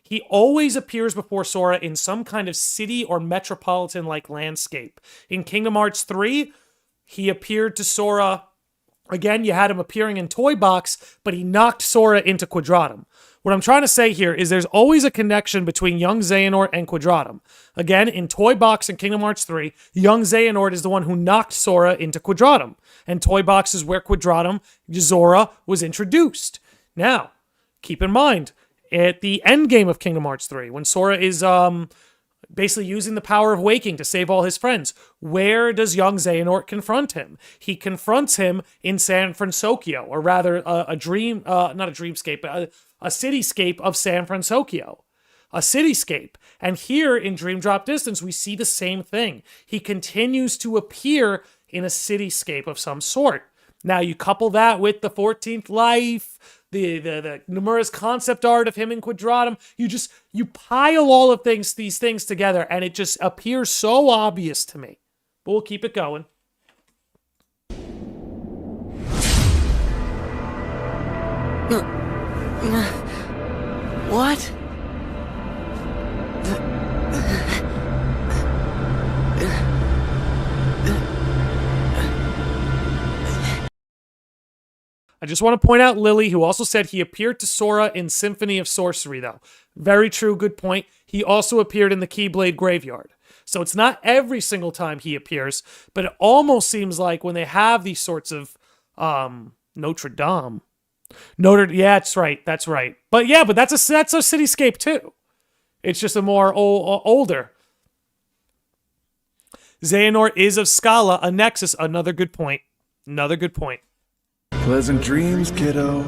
He always appears before Sora in some kind of city or metropolitan-like landscape. In Kingdom Hearts 3, he appeared to Sora. Again, you had him appearing in Toy Box, but he knocked Sora into Quadratum. What I'm trying to say here is there's always a connection between young Xehanort and Quadratum. Again, in Toy Box and Kingdom Hearts 3, young Xehanort is the one who knocked Sora into Quadratum. And Toy Box is where Quadratum, Zora, was introduced. Now, keep in mind, at the end game of Kingdom Hearts 3, when Sora is basically using the power of waking to save all his friends, where does young Xehanort confront him? He confronts him in San Francisco, or rather not a dreamscape, but a cityscape of San Francisco. A cityscape. And here in Dream Drop Distance, we see the same thing. He continues to appear in a cityscape of some sort. Now, you couple that with the 14th Life, the Nomura's concept art of him in Quadratum. You pile all of these things together, and it just appears so obvious to me. But we'll keep it going. What? I just want to point out Lily, who also said he appeared to Sora in Symphony of Sorcery, though. Very true, good point. He also appeared in the Keyblade Graveyard. So it's not every single time he appears, but it almost seems like when they have these sorts of Notre Dame. Yeah, that's right. But yeah, but that's a cityscape too. It's just a more older. Xehanort is of Scala, a Nexus. Another good point. Pleasant dreams, kiddo.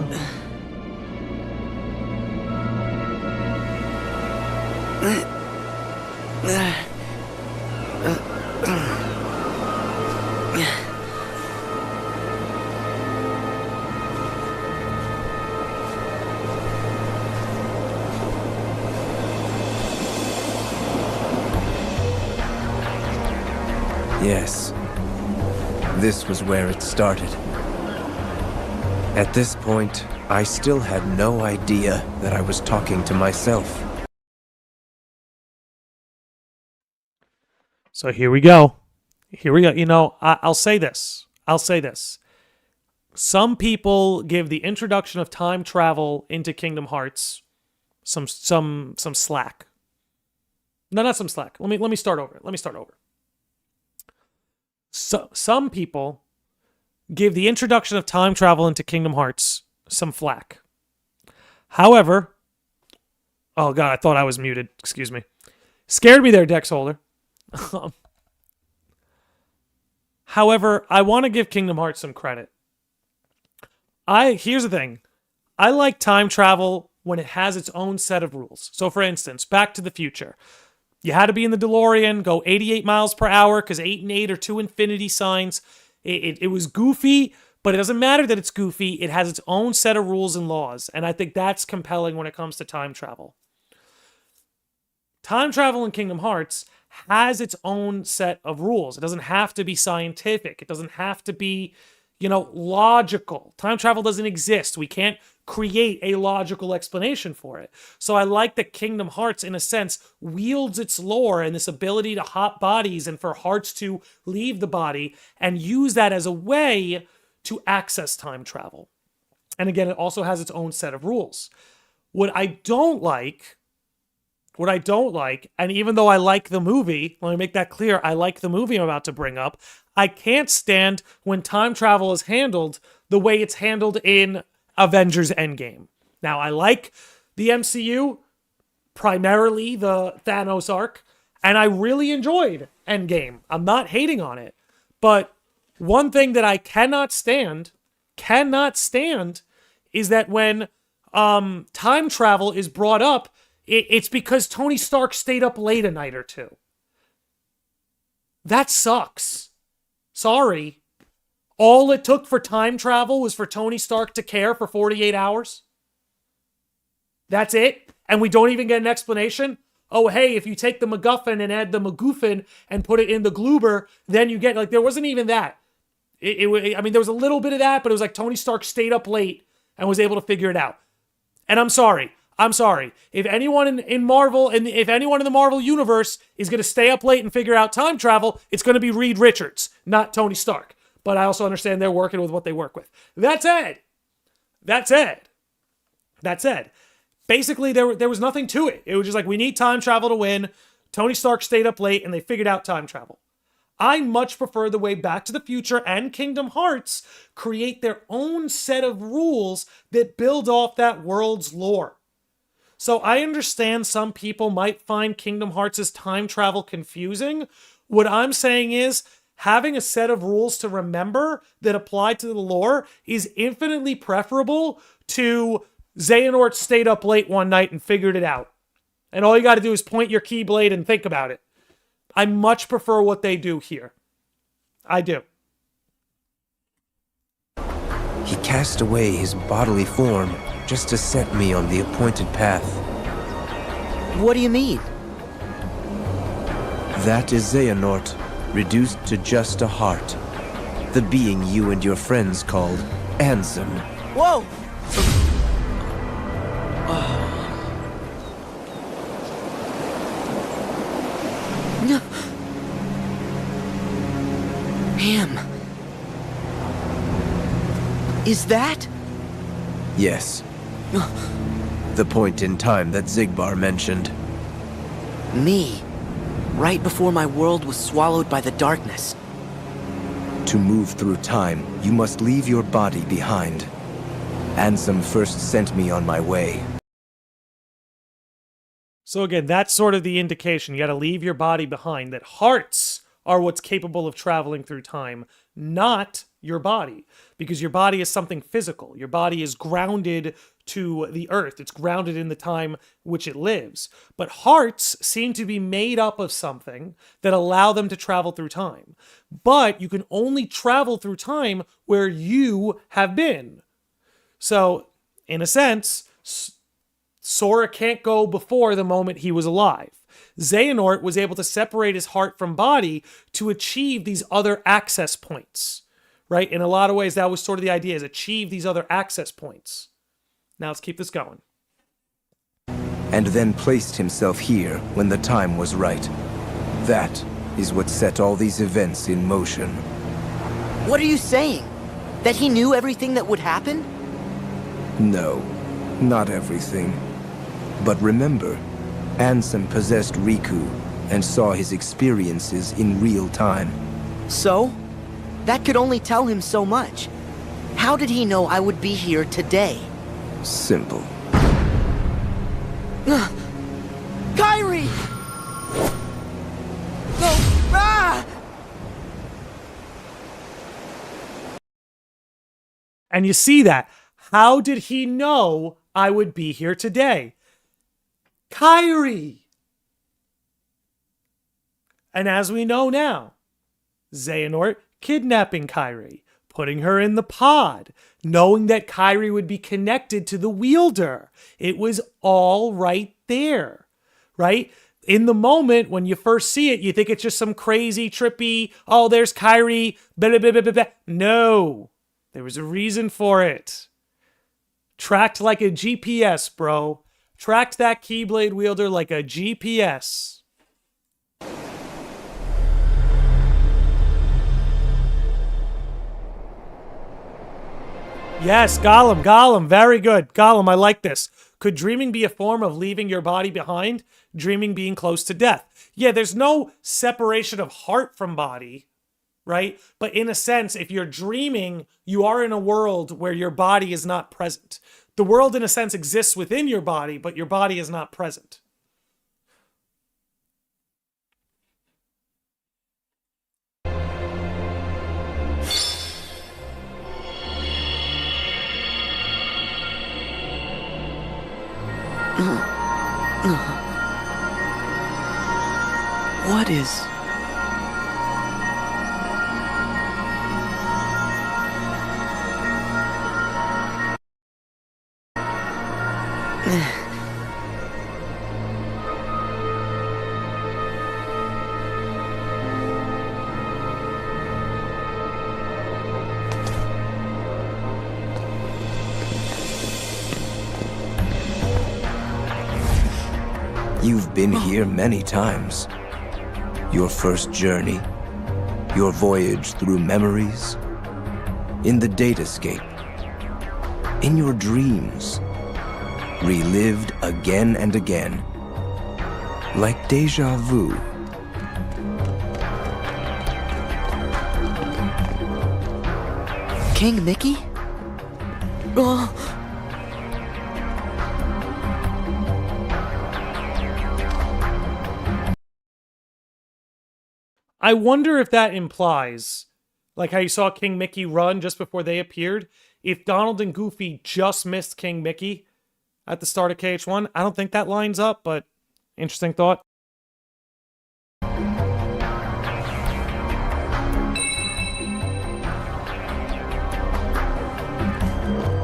Yes. This was where it started. At this point, I still had no idea that I was talking to myself. So here we go. You know, I'll say this. Some people give the introduction of time travel into Kingdom Hearts some slack. No, not some slack. Let me start over. So, some people give the introduction of time travel into Kingdom Hearts some flack. However, oh god, I thought I was muted. Excuse me. Scared me there, Dex Holder. However, I want to give Kingdom Hearts some credit. Here's the thing. I like time travel when it has its own set of rules. So for instance, Back to the Future. You had to be in the DeLorean, go 88 miles per hour because 8 and 8 are two infinity signs. It was goofy, but it doesn't matter that it's goofy. It has its own set of rules and laws. And I think that's compelling when it comes to time travel. Time travel in Kingdom Hearts has its own set of rules. It doesn't have to be scientific. It doesn't have to be, logical. Time travel doesn't exist. We can't create a logical explanation for it. So I like that Kingdom Hearts, in a sense, wields its lore and this ability to hop bodies and for hearts to leave the body and use that as a way to access time travel. And again, it also has its own set of rules. What I don't like, and even though I like the movie, let me make that clear, I like the movie I'm about to bring up, I can't stand when time travel is handled the way it's handled in Avengers Endgame. Now, I like the MCU, primarily the Thanos arc, and I really enjoyed Endgame. I'm not hating on it. But one thing that I cannot stand, is that when time travel is brought up, it's because Tony Stark stayed up late a night or two. That sucks. Sorry. All it took for time travel was for Tony Stark to care for 48 hours? That's it? And we don't even get an explanation? Oh, hey, if you take the MacGuffin and add the MacGuffin and put it in the Gloober, then you get, there wasn't even that. There was a little bit of that, but it was like Tony Stark stayed up late and was able to figure it out. And I'm sorry. If anyone in Marvel, and if anyone in the Marvel universe is going to stay up late and figure out time travel, it's going to be Reed Richards, not Tony Stark. But I also understand they're working with what they work with. That said, basically there was nothing to it. It was just like, we need time travel to win. Tony Stark stayed up late and they figured out time travel. I much prefer the way Back to the Future and Kingdom Hearts create their own set of rules that build off that world's lore. So I understand some people might find Kingdom Hearts' time travel confusing. What I'm saying is, having a set of rules to remember that apply to the lore is infinitely preferable to Xehanort stayed up late one night and figured it out. And all you got to do is point your Keyblade and think about it. I much prefer what they do here. I do. He cast away his bodily form just to set me on the appointed path. What do you mean? That is Xehanort, reduced to just a heart. The being you and your friends called Ansem. Whoa! No. Him. Is that? Yes. The point in time that Xigbar mentioned. Me. Right before my world was swallowed by the darkness. To move through time, you must leave your body behind. Ansem first sent me on my way. So again, that's sort of the indication. You got to leave your body behind. That hearts are what's capable of traveling through time, not your body. Because your body is something physical. Your body is grounded to the earth. It's grounded in the time which it lives. But hearts seem to be made up of something that allow them to travel through time. But you can only travel through time where you have been. So, in a sense, Sora can't go before the moment he was alive. Xehanort was able to separate his heart from body to achieve these other access points, right? In a lot of ways, that was sort of the idea, is achieve these other access points. Now let's keep this going. And then placed himself here when the time was right. That is what set all these events in motion. What are you saying? That he knew everything that would happen? No, not everything. But remember, Ansem possessed Riku and saw his experiences in real time. So? That could only tell him so much. How did he know I would be here today? Simple. Kairi! No! Ah! And you see that. How did he know I would be here today? Kairi. And as we know now, Xehanort kidnapping Kairi, putting her in the pod, knowing that Kairi would be connected to the wielder. It was all right there, right? In the moment, when you first see it, you think it's just some crazy, trippy, oh, there's Kairi, blah, blah, blah, blah, blah. No, there was a reason for it. Tracked like a GPS, bro. Tracked that Keyblade wielder like a GPS. Yes, Gollum, very good. Gollum, I like this. Could dreaming be a form of leaving your body behind? Dreaming being close to death. Yeah, there's no separation of heart from body, right? But in a sense, if you're dreaming, you are in a world where your body is not present. The world, in a sense, exists within your body, but your body is not present. What is... You've been here many times. Your first journey, your voyage through memories, in the datascape, in your dreams, relived again and again, like deja vu. King Mickey? Oh. I wonder if that implies, like how you saw King Mickey run just before they appeared, if Donald and Goofy just missed King Mickey at the start of KH1. I don't think that lines up, but interesting thought.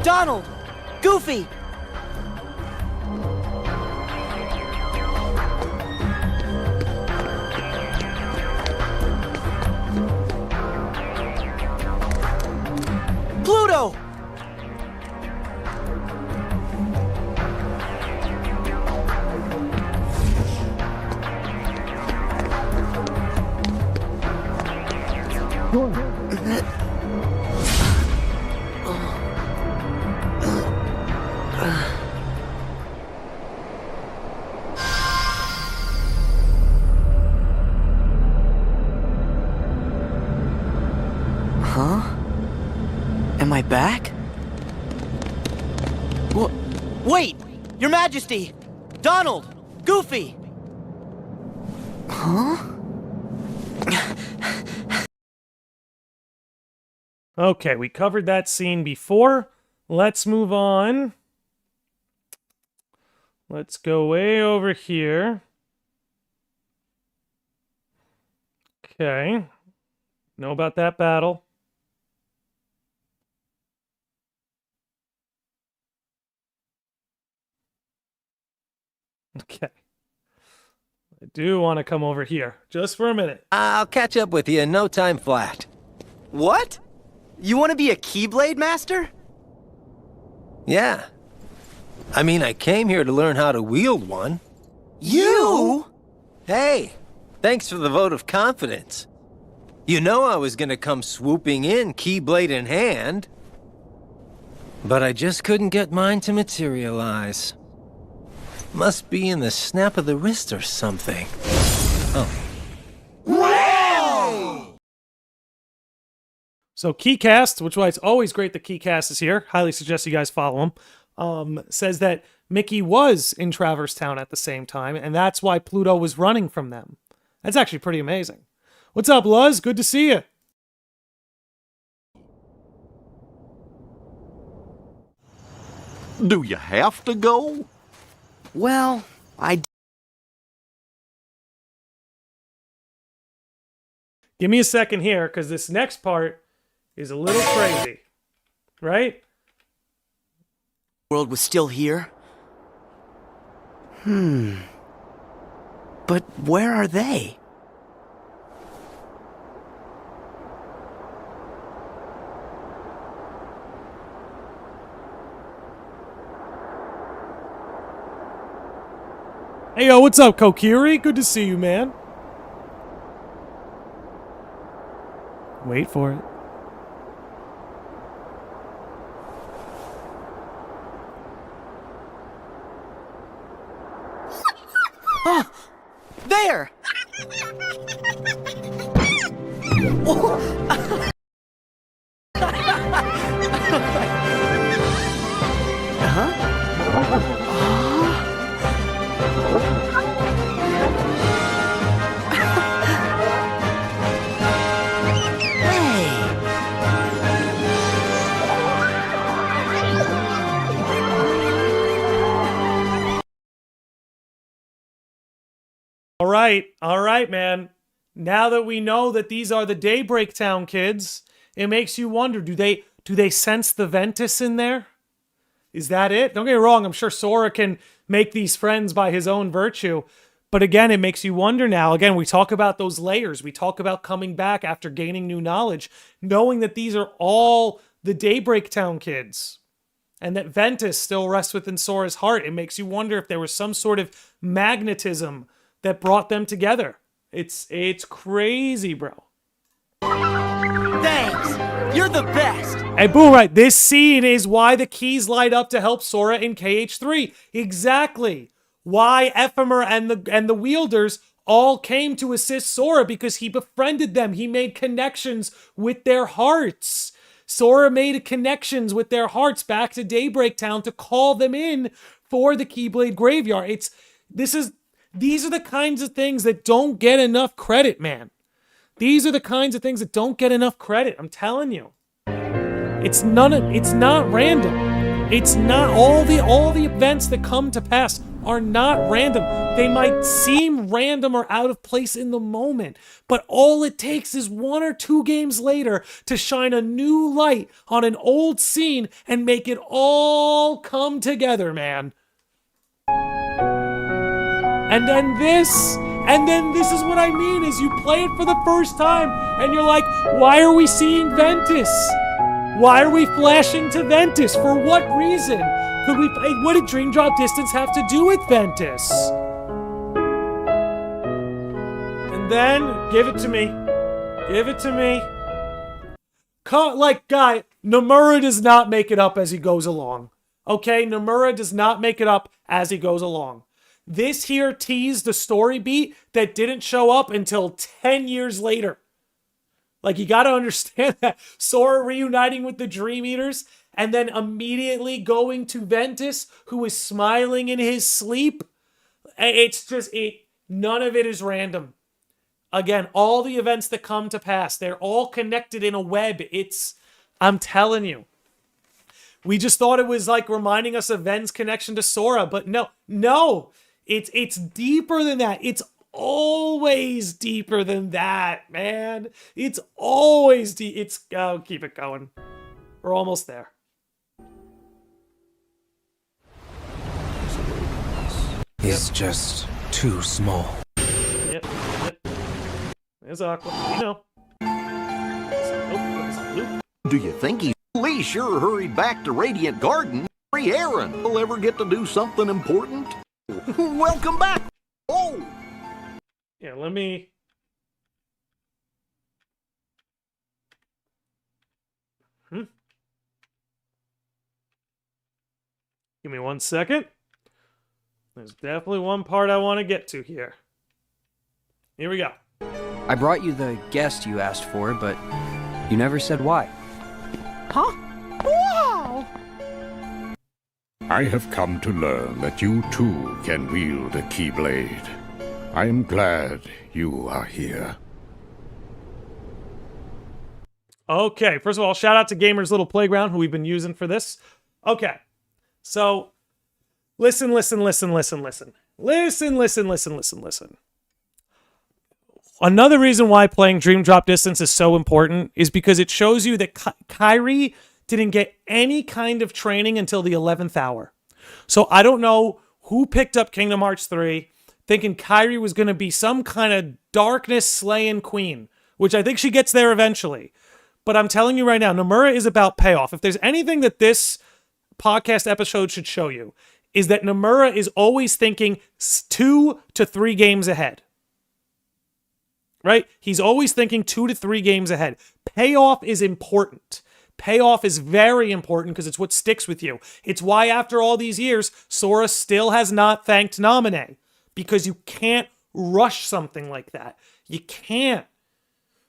Donald! Goofy! Pluto! Huh? Am I back? Wait! Your Majesty! Donald! Goofy! Huh? Okay, we covered that scene before. Let's move on. Let's go way over here. Okay. Know about that battle. Okay. I do want to come over here, just for a minute. I'll catch up with you in no time flat. What? You want to be a Keyblade Master? Yeah. I mean, I came here to learn how to wield one. You? Hey, thanks for the vote of confidence. You know I was gonna come swooping in, Keyblade in hand. But I just couldn't get mine to materialize. Must be in the snap of the wrist or something. Oh. Wow! So KeyCast, which is why it's always great that KeyCast is here, highly suggest you guys follow him, says that Mickey was in Traverse Town at the same time, and that's why Pluto was running from them. That's actually pretty amazing. What's up, Luz? Good to see you. Do you have to go? Well, Give me a second here, because this next part is a little crazy. Right? World was still here? But where are they? Hey, yo, what's up, Kokiri? Good to see you, man. Wait for it. Oh, there! All right, man. Now that we know that these are the Daybreak Town kids, it makes you wonder, do they sense the Ventus in there? Is that it? Don't get me wrong, I'm sure Sora can make these friends by his own virtue. But again, it makes you wonder now. Again, we talk about those layers. We talk about coming back after gaining new knowledge, knowing that these are all the Daybreak Town kids. And that Ventus still rests within Sora's heart. It makes you wonder if there was some sort of magnetism that brought them together. It's crazy, bro. Thanks! You're the best! Hey, Boom, right. This scene is why the keys light up to help Sora in KH3. Exactly. Why Ephemer and the Wielders all came to assist Sora, because he befriended them. He made connections with their hearts. Sora made connections with their hearts back to Daybreak Town to call them in for the Keyblade Graveyard. These are the kinds of things that don't get enough credit, man. These are the kinds of things that don't get enough credit. I'm telling you. It's not random. It's not all the events that come to pass are not random. They might seem random or out of place in the moment, but all it takes is 1 or 2 games later to shine a new light on an old scene and make it all come together, man. And then this is what I mean, is you play it for the first time and you're like, why are we seeing Ventus? Why are we flashing to Ventus? For what reason? What did Dream Drop Distance have to do with Ventus? And then, give it to me. Give it to me. Guy, Nomura does not make it up as he goes along. Okay, Nomura does not make it up as he goes along. This here teased the story beat that didn't show up until 10 years later. Like, you gotta understand that. Sora reuniting with the Dream Eaters and then immediately going to Ventus, who is smiling in his sleep. It's just, none of it is random. Again, all the events that come to pass, they're all connected in a web. I'm telling you. We just thought it was like reminding us of Ven's connection to Sora, but no. It's deeper than that. It's always deeper than that, man. It's always deep. Keep it going. We're almost there. He's just too small. Yep. There's Aqua. You know. Do you think Lee sure hurried back to Radiant Garden? Free Aaron will ever get to do something important? Welcome back. Oh. Yeah, let me. Give me 1 second. There's definitely one part I want to get to here. Here we go. I brought you the guest you asked for, but you never said why. Huh? Wow! I have come to learn that you too can wield a Keyblade. I am glad you are here. Okay, first of all, shout out to Gamers Little Playground, who we've been using for this. Okay, So, listen. Another reason why playing Dream Drop Distance is so important is because it shows you that Kairi didn't get any kind of training until the 11th hour. So I don't know who picked up Kingdom Hearts 3 thinking Kairi was going to be some kind of darkness slaying queen, which I think she gets there eventually. But I'm telling you right now, Nomura is about payoff. If there's anything that this podcast episode should show you, is that Nomura is always thinking 2 to 3 games ahead. Right? He's always thinking 2 to 3 games ahead. Payoff is important. Payoff is very important because it's what sticks with you. It's why after all these years, Sora still has not thanked Naminé. Because you can't rush something like that. You can't.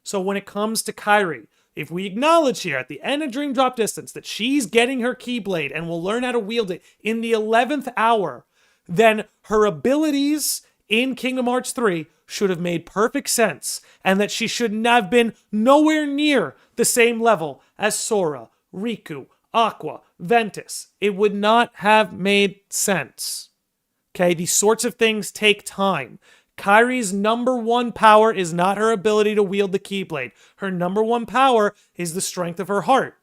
So when it comes to Kairi, if we acknowledge here at the end of Dream Drop Distance that she's getting her Keyblade and will learn how to wield it in the 11th hour, then her abilities in Kingdom Hearts 3 should have made perfect sense, and that she shouldn't have been nowhere near the same level as Sora, Riku, Aqua, Ventus. It would not have made sense. Okay, these sorts of things take time. Kairi's number one power is not her ability to wield the Keyblade. Her number one power is the strength of her heart.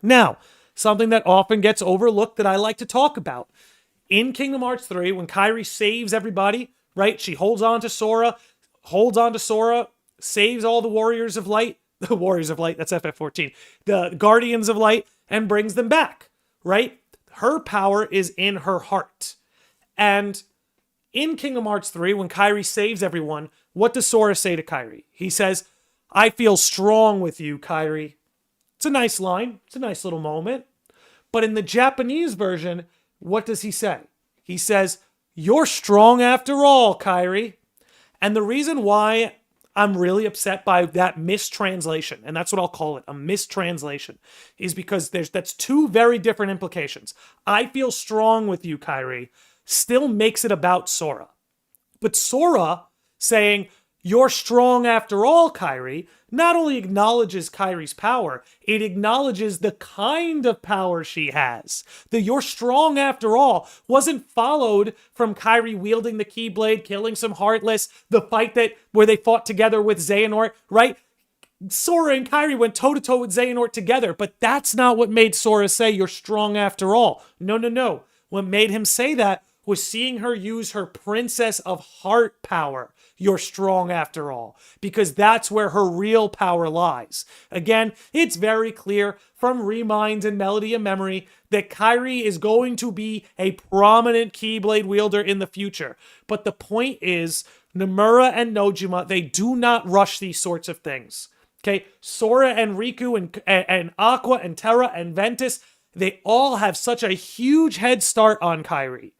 Now, something that often gets overlooked that I like to talk about. In Kingdom Hearts 3, when Kairi saves everybody, right? She holds on to Sora, saves all the Warriors of Light. The Warriors of Light, that's FF14. The Guardians of Light, and brings them back, right? Her power is in her heart. And in Kingdom Hearts 3, when Kairi saves everyone, what does Sora say to Kairi? He says, "I feel strong with you, Kairi." It's a nice line. It's a nice little moment. But in the Japanese version, what does he say? He says, "You're strong after all, Kairi." And the reason why I'm really upset by that mistranslation, and that's what I'll call it, a mistranslation, is because that's 2 very different implications. "I feel strong with you, Kairi," still makes it about Sora. But Sora saying, "You're strong after all, Kairi," not only acknowledges Kairi's power, it acknowledges the kind of power she has. The "you're strong after all" wasn't followed from Kairi wielding the Keyblade, killing some Heartless, the fight where they fought together with Xehanort, right? Sora and Kairi went toe-to-toe with Xehanort together, but that's not what made Sora say, "You're strong after all." No. What made him say that was seeing her use her Princess of Heart power. "You're strong after all," because that's where her real power lies. Again, it's very clear from Reminds and Melody of Memory that Kairi is going to be a prominent Keyblade wielder in the future. But the point is, Nomura and Nojima, they do not rush these sorts of things. Okay, Sora and Riku and Aqua and Terra and Ventus, they all have such a huge head start on Kairi.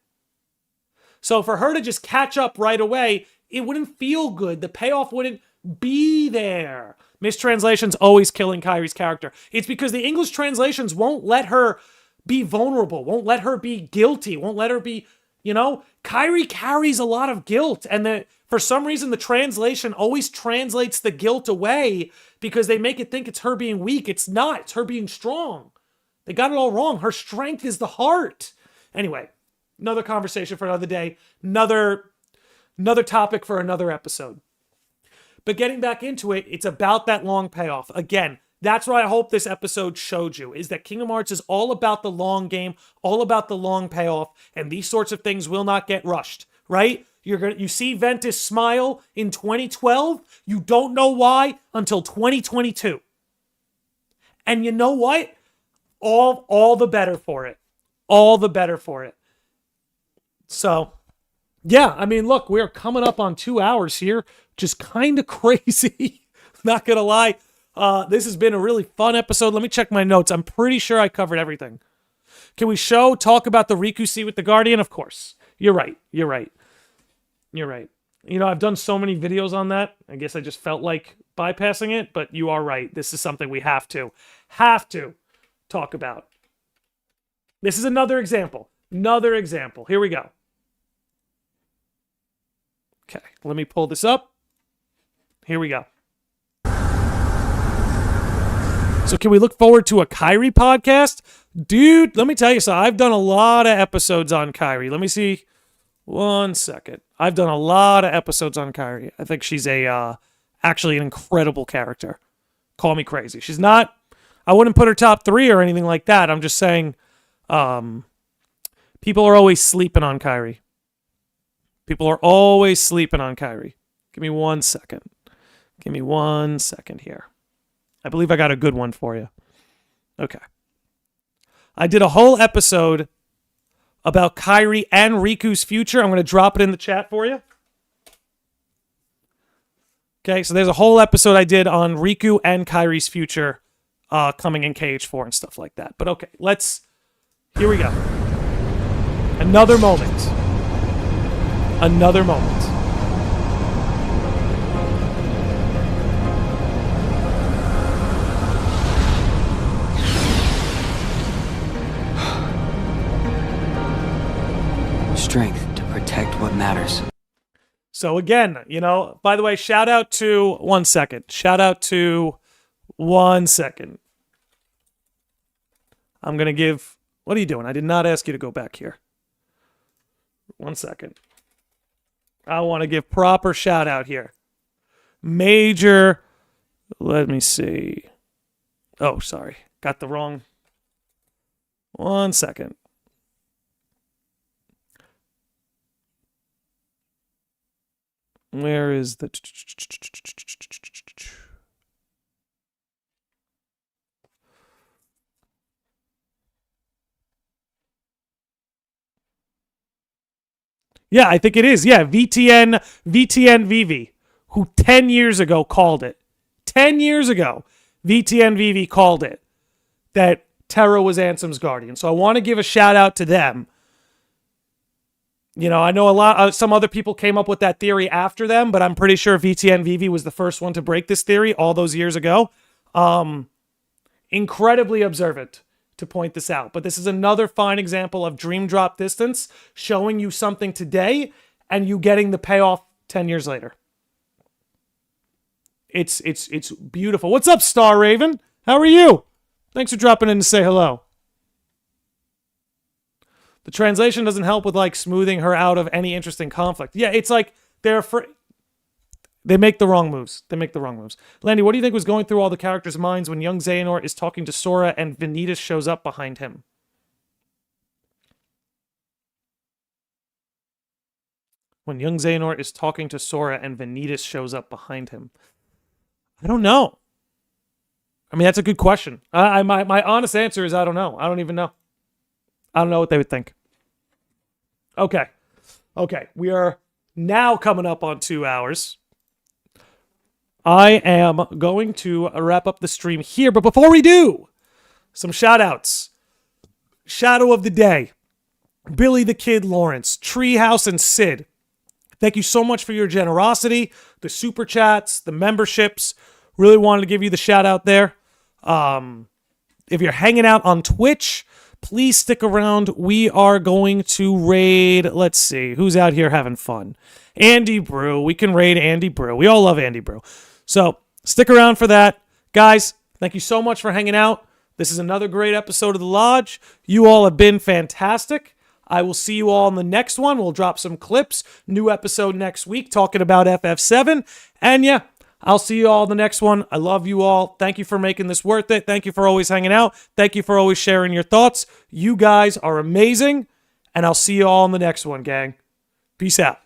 So for her to just catch up right away, it wouldn't feel good. The payoff wouldn't be there. Mistranslations always killing Kairi's character. It's because the English translations won't let her be vulnerable, won't let her be guilty, won't let her be, Kairi carries a lot of guilt. And for some reason, the translation always translates the guilt away because they make it think it's her being weak. It's not. It's her being strong. They got it all wrong. Her strength is the heart. Anyway. Another conversation for another day. Another topic for another episode. But getting back into it, it's about that long payoff. Again, that's what I hope this episode showed you, is that Kingdom Hearts is all about the long game, all about the long payoff, and these sorts of things will not get rushed, right? You see Ventus smile in 2012, you don't know why until 2022. And you know what? All the better for it. All the better for it. So, yeah, I mean, look, we're coming up on 2 hours here, just kind of crazy. Not gonna lie. This has been a really fun episode. Let me check my notes. I'm pretty sure I covered everything. Can we talk about the Riku scene with the Guardian? Of course. You're right. I've done so many videos on that. I guess I just felt like bypassing it, but you are right. This is something we have to talk about. This is another example. Here we go. Okay, let me pull this up. Here we go. So can we look forward to a Kairi podcast? Dude, let me tell you something. I've done a lot of episodes on Kairi. Let me see. 1 second. I've done a lot of episodes on Kairi. I think she's actually an incredible character. Call me crazy. She's not, I wouldn't put her top 3 or anything like that. I'm just saying people are always sleeping on Kairi. People are always sleeping on Kairi. Give me 1 second. Give me 1 second here. I believe I got a good one for you. Okay. I did a whole episode about Kairi and Riku's future. I'm going to drop it in the chat for you. Okay, so there's a whole episode I did on Riku and Kairi's future coming in KH4 and stuff like that. But okay, here we go. Another moment. Another moment. Strength to protect what matters. So again, by the way, shout out to 1 second. Shout out to 1 second. I'm going to give, what are you doing? I did not ask you to go back here. 1 second. I want to give proper shout out here. Major, let me see. Oh, sorry. Got the wrong. 1 second. Where is the... Yeah, I think it is. Yeah, VTN Vivi, who 10 years ago called it. 10 years ago, VTN Vivi called it that Terra was Ansem's guardian. So I want to give a shout out to them. I know some other people came up with that theory after them, but I'm pretty sure VTN Vivi was the first one to break this theory all those years ago. Incredibly observant to point this out. But this is another fine example of dream drop distance, showing you something today and you getting the payoff 10 years later. It's beautiful. What's up, Star Raven? How are you? Thanks for dropping in to say hello. The translation doesn't help with smoothing her out of any interesting conflict. Yeah, it's like they make the wrong moves. Landy, what do you think was going through all the characters' minds when young Xehanort is talking to Sora and Vanitas shows up behind him? When young Xehanort is talking to Sora and Vanitas shows up behind him. I don't know. I mean, that's a good question. My honest answer is I don't know. I don't even know. I don't know what they would think. Okay. We are now coming up on 2 hours. I am going to wrap up the stream here. But before we do, some shout-outs. Shadow of the Day. Billy the Kid Lawrence. Treehouse and Sid. Thank you so much for your generosity. The super chats, the memberships. Really wanted to give you the shout-out there. If you're hanging out on Twitch, please stick around. We are going to raid, let's see, who's out here having fun? Andy Brew. We can raid Andy Brew. We all love Andy Brew. So stick around for that. Guys, thank you so much for hanging out. This is another great episode of The Lodge. You all have been fantastic. I will see you all in the next one. We'll drop some clips. New episode next week talking about FF7. And yeah, I'll see you all in the next one. I love you all. Thank you for making this worth it. Thank you for always hanging out. Thank you for always sharing your thoughts. You guys are amazing. And I'll see you all in the next one, gang. Peace out.